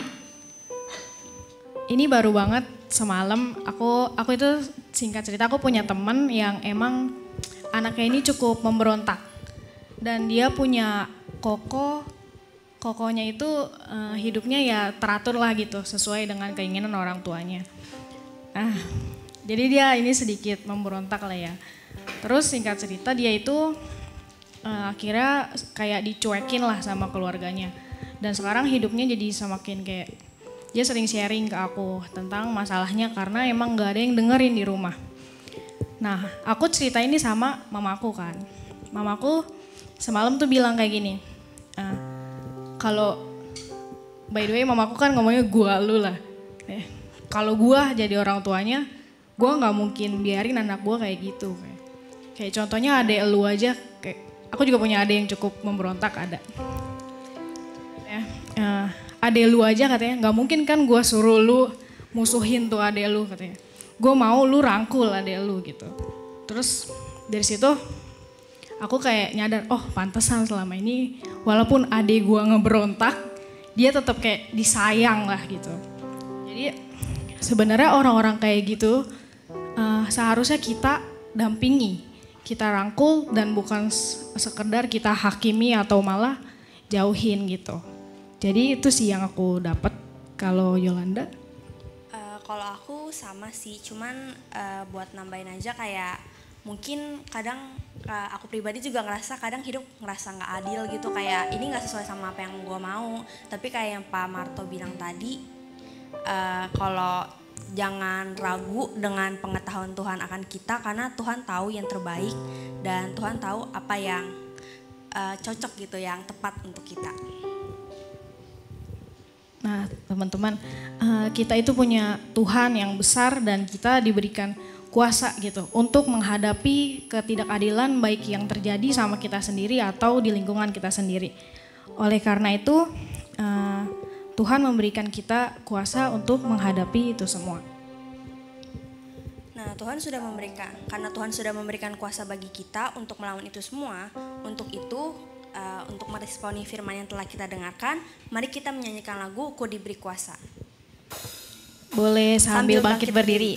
Ini baru banget semalam, aku itu singkat cerita aku punya temen yang emang anaknya ini cukup memberontak. Dan dia punya kokonya itu hidupnya ya teratur lah gitu, sesuai dengan keinginan orang tuanya. Nah, jadi dia ini sedikit memberontak lah ya. Terus singkat cerita dia itu akhirnya kayak dicuekin lah sama keluarganya. Dan sekarang hidupnya jadi semakin kayak, dia sering sharing ke aku tentang masalahnya karena emang gak ada yang dengerin di rumah. Nah, aku cerita ini sama mamaku kan. Mamaku semalam tuh bilang kayak gini, kalau by the way mamaku kan ngomongnya gua lu lah. Kalau gua jadi orang tuanya, gua gak mungkin biarin anak gua kayak gitu. Kayak contohnya adek lu aja, kayak aku juga punya adek yang cukup memberontak ada. Adek lu aja katanya, gak mungkin kan gue suruh lu musuhin tuh adek lu katanya. Gue mau lu rangkul adek lu gitu. Terus dari situ aku kayak nyadar, oh pantesan selama ini walaupun adek gue ngeberontak, dia tetap kayak disayang lah gitu. Jadi sebenarnya orang-orang kayak gitu seharusnya kita dampingi, kita rangkul dan bukan sekedar kita hakimi atau malah jauhin gitu. Jadi itu sih yang aku dapat. Kalau Yolanda? Kalau aku sama sih, cuman buat nambahin aja kayak mungkin kadang aku pribadi juga ngerasa kadang hidup ngerasa nggak adil gitu, kayak ini nggak sesuai sama apa yang gue mau. Tapi kayak yang Pak Marto bilang tadi, kalau jangan ragu dengan pengetahuan Tuhan akan kita karena Tuhan tahu yang terbaik dan Tuhan tahu apa yang cocok gitu, yang tepat untuk kita. Nah teman-teman, kita itu punya Tuhan yang besar dan kita diberikan kuasa gitu untuk menghadapi ketidakadilan baik yang terjadi sama kita sendiri atau di lingkungan kita sendiri. Oleh karena itu Tuhan memberikan kita kuasa untuk menghadapi itu semua. Nah, Tuhan sudah memberikan, karena Tuhan sudah memberikan kuasa bagi kita untuk melawan itu semua. Untuk itu, untuk meresponi firman yang telah kita dengarkan, mari kita menyanyikan lagu Ku Diberi Kuasa. Boleh sambil bangkit berdiri.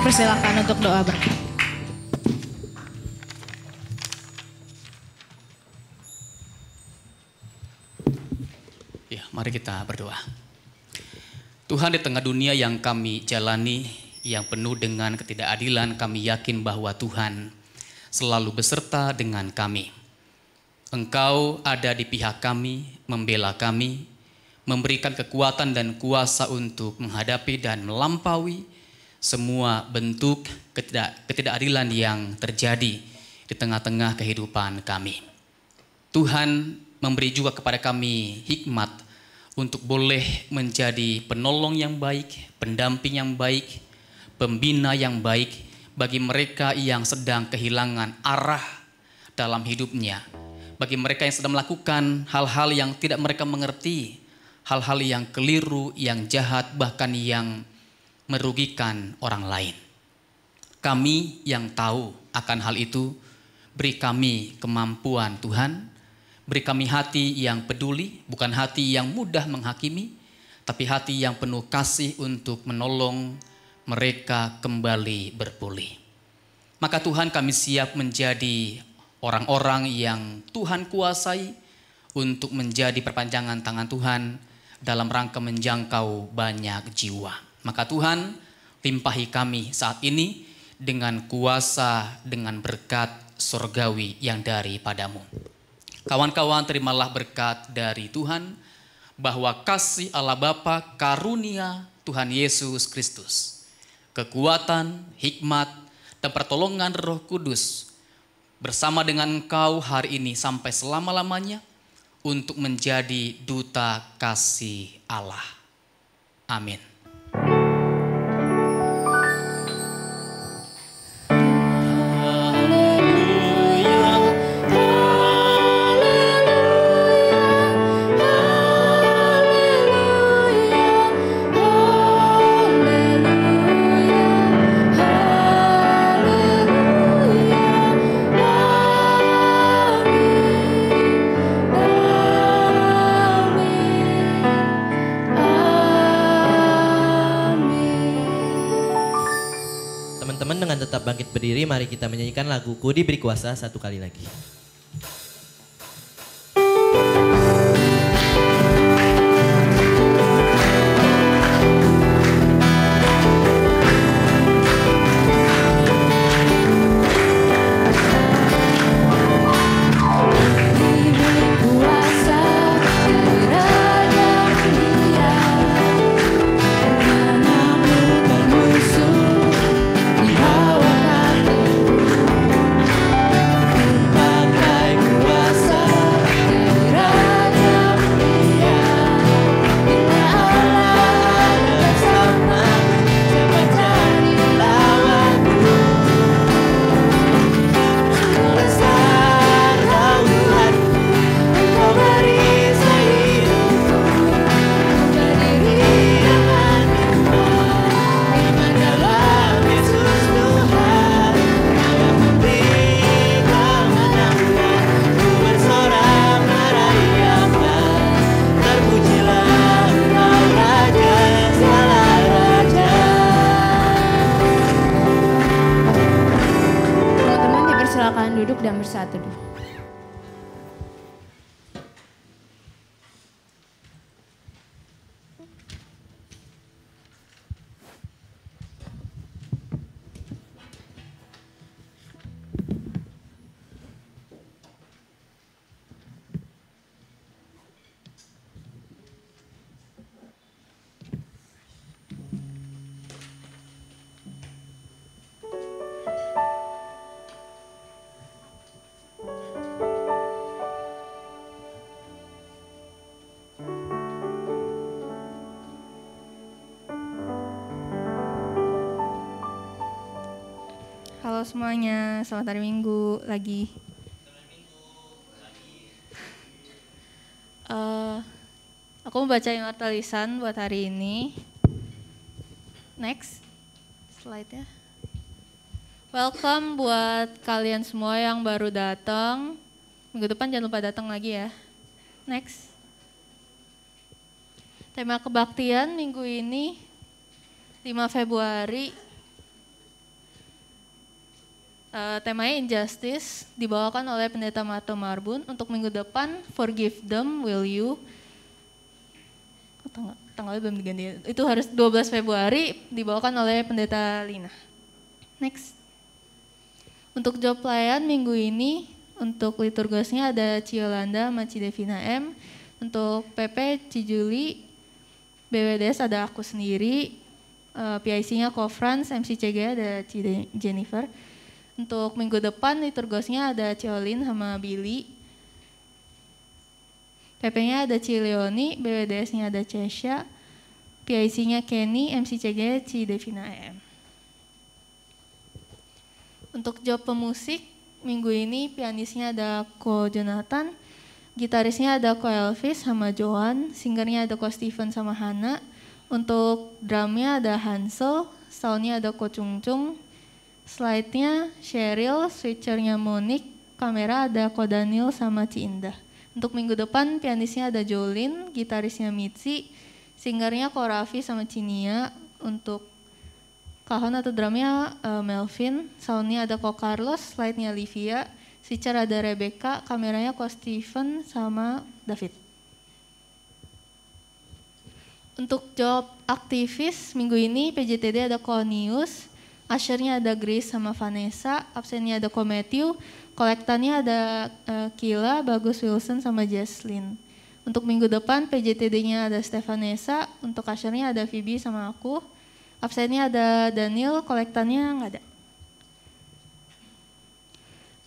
dipersilakan untuk doa berkat. Ya, mari kita berdoa. Tuhan, di tengah dunia yang kami jalani, yang penuh dengan ketidakadilan, kami yakin bahwa Tuhan selalu beserta dengan kami. Engkau ada di pihak kami, membela kami, memberikan kekuatan dan kuasa untuk menghadapi dan melampaui semua bentuk ketidakadilan yang terjadi di tengah-tengah kehidupan kami. Tuhan memberi juga kepada kami hikmat untuk boleh menjadi penolong yang baik, pendamping yang baik, pembina yang baik bagi mereka yang sedang kehilangan arah dalam hidupnya. Bagi mereka yang sedang melakukan hal-hal yang tidak mereka mengerti, hal-hal yang keliru, yang jahat, bahkan yang merugikan orang lain. Kami yang tahu akan hal itu, beri kami kemampuan Tuhan. Beri kami hati yang peduli, bukan hati yang mudah menghakimi, tapi hati yang penuh kasih untuk menolong mereka kembali berpulih. Maka Tuhan, kami siap menjadi orang-orang yang Tuhan kuasai untuk menjadi perpanjangan tangan Tuhan dalam rangka menjangkau banyak jiwa. Maka Tuhan, limpahi kami saat ini dengan kuasa, dengan berkat surgawi yang daripadamu. Kawan-kawan, terimalah berkat dari Tuhan, bahwa kasih Allah Bapa, karunia Tuhan Yesus Kristus, kekuatan, hikmat, dan pertolongan Roh Kudus bersama dengan engkau hari ini sampai selama-lamanya untuk menjadi duta kasih Allah. Amin. Teman-teman dengan tetap bangkit berdiri, mari kita menyanyikan lagu Ku Diberi Kuasa satu kali lagi. Silakan duduk dan bersatu dulu. Halo semuanya, selamat hari Minggu lagi. Aku mau bacain nota lisan buat hari ini. Next slide ya. Welcome buat kalian semua yang baru datang. Minggu depan jangan lupa datang lagi ya. Next. Tema kebaktian minggu ini 5 Februari temanya Injustice, dibawakan oleh Pendeta Marto Marbun. Untuk minggu depan, Forgive Them, Will You? Tanggalnya belum diganti. Itu harus 12 Februari, dibawakan oleh Pendeta Lina. Next. Untuk job pelayan minggu ini, untuk liturgosnya ada Ciolanda sama Cidevina M. Untuk PP Cijuli, BWDS ada aku sendiri. PIC-nya Kofrans, MCCG ada Jennifer. Untuk minggu depan liturgosnya ada Ciolin sama Billy. PP-nya ada Cileoni, BWDS-nya ada Cesha. PIC-nya Kenny, MCCG Cidevina M. Untuk job pemusik, minggu ini pianisnya ada Ko Jonathan, gitarisnya ada Ko Elvis sama Joan, singernya ada Ko Steven sama Hana. Untuk drumnya ada Hansel, soundnya ada Ko Chung Chung, slide-nya Cheryl, switchernya Monique, kamera ada Ko Daniel sama Ci Indah. Untuk minggu depan pianisnya ada Jolin, gitarisnya Mitzi, singernya Ko Raffi sama Cinia. Untuk kahon atau drumnya Melvin, soundnya ada Ko Carlos, slide-nya Livia, switcher ada Rebecca, kameranya Ko Steven sama David. Untuk job aktivis minggu ini PJTD ada Ko Nius, ushernya ada Grace sama Vanessa, absennya ada Ko Matthew, kolektannya ada Kila, Bagus Wilson sama Jesslyn. Untuk minggu depan PJTD-nya ada Stefanesa, untuk ushernya ada Phoebe sama aku. Absennya ada Daniel, kolektannya nggak ada.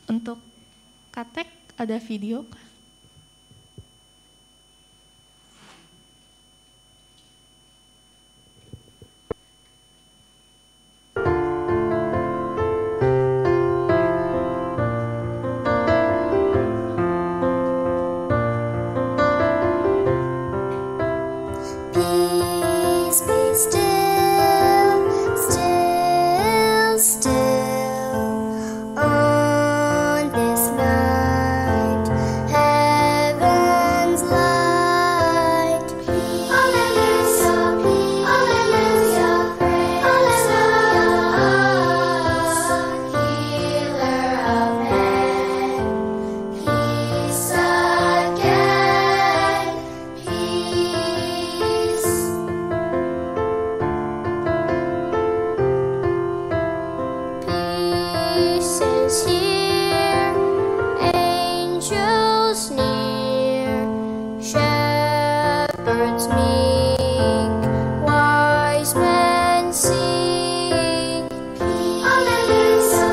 Untuk Katek ada video. Peace be still, still, still on this night. Heaven's light. Alleluia, alleluia, alleluia. Healer of men, peace again, peace. Peace is here, angels near, shepherds meek, wise men sing. Alleluia,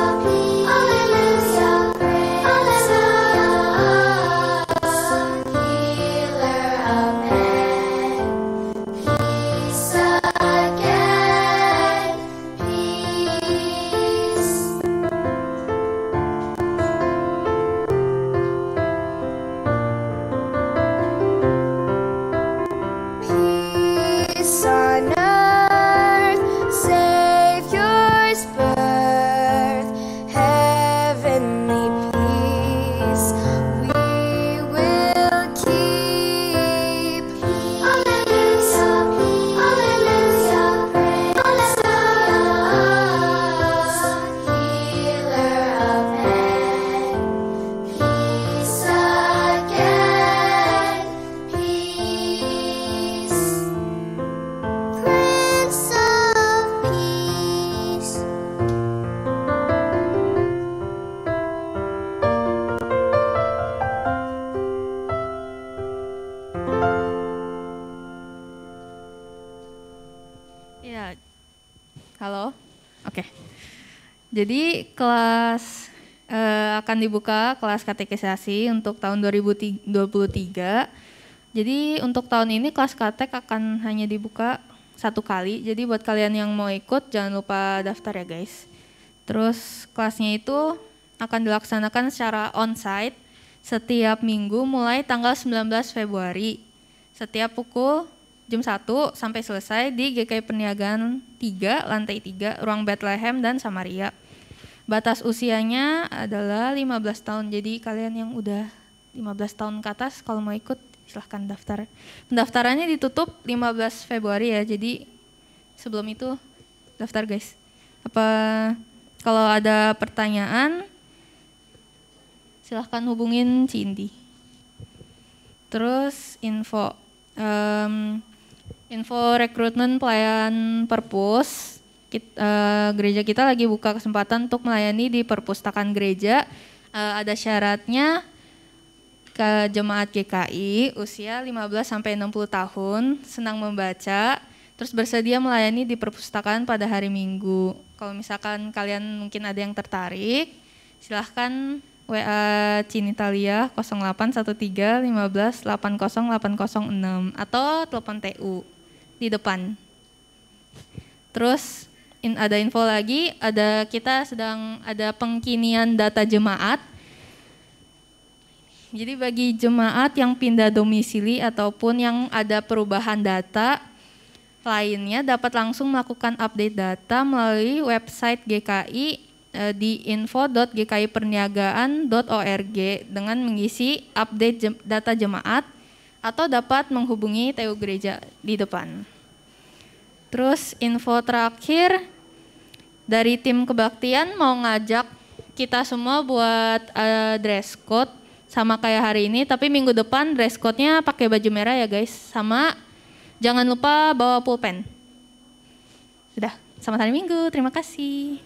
alleluia, alleluia. Healer of men, peace again, peace. Peace on earth, Savior's birth, heavenly peace we will keep. Alleluia, alleluia, alleluia. Healer of men, peace again, peace. Prince of Peace. Ya, halo, oke. Jadi kelas akan dibuka kelas katekisasi untuk tahun 2023. Jadi untuk tahun ini kelas katek akan hanya dibuka 1 kali. Jadi buat kalian yang mau ikut jangan lupa daftar ya guys. Terus kelasnya itu akan dilaksanakan secara onsite setiap minggu mulai tanggal 19 Februari. Setiap pukul jam 1 sampai selesai di GKI Perniagaan 3, lantai 3, Ruang Bethlehem dan Samaria. Batas usianya adalah 15 tahun, jadi kalian yang udah 15 tahun ke atas kalau mau ikut silahkan daftar. Pendaftarannya ditutup 15 Februari ya, jadi sebelum itu daftar guys. Apa kalau ada pertanyaan silahkan hubungin Cindy. Terus info rekrutmen pelayan perpus. Gereja kita lagi buka kesempatan untuk melayani di perpustakaan gereja. Ada syaratnya ke jemaat GKI usia 15 sampai 60 tahun, senang membaca, terus bersedia melayani di perpustakaan pada hari Minggu. Kalau misalkan kalian mungkin ada yang tertarik, silahkan WA Cinitalia 0813 15 80 806 atau telepon TU di depan. Terus ada info lagi, kita sedang ada pengkinian data jemaat. Jadi bagi jemaat yang pindah domisili ataupun yang ada perubahan data lainnya dapat langsung melakukan update data melalui website GKI di info.gkiperniagaan.org dengan mengisi update data jemaat atau dapat menghubungi TU Gereja di depan. Terus info terakhir dari tim kebaktian mau ngajak kita semua buat dress code sama kayak hari ini, tapi minggu depan dress code-nya pakai baju merah ya guys, sama jangan lupa bawa pulpen. Sudah, selamat hari Minggu, terima kasih.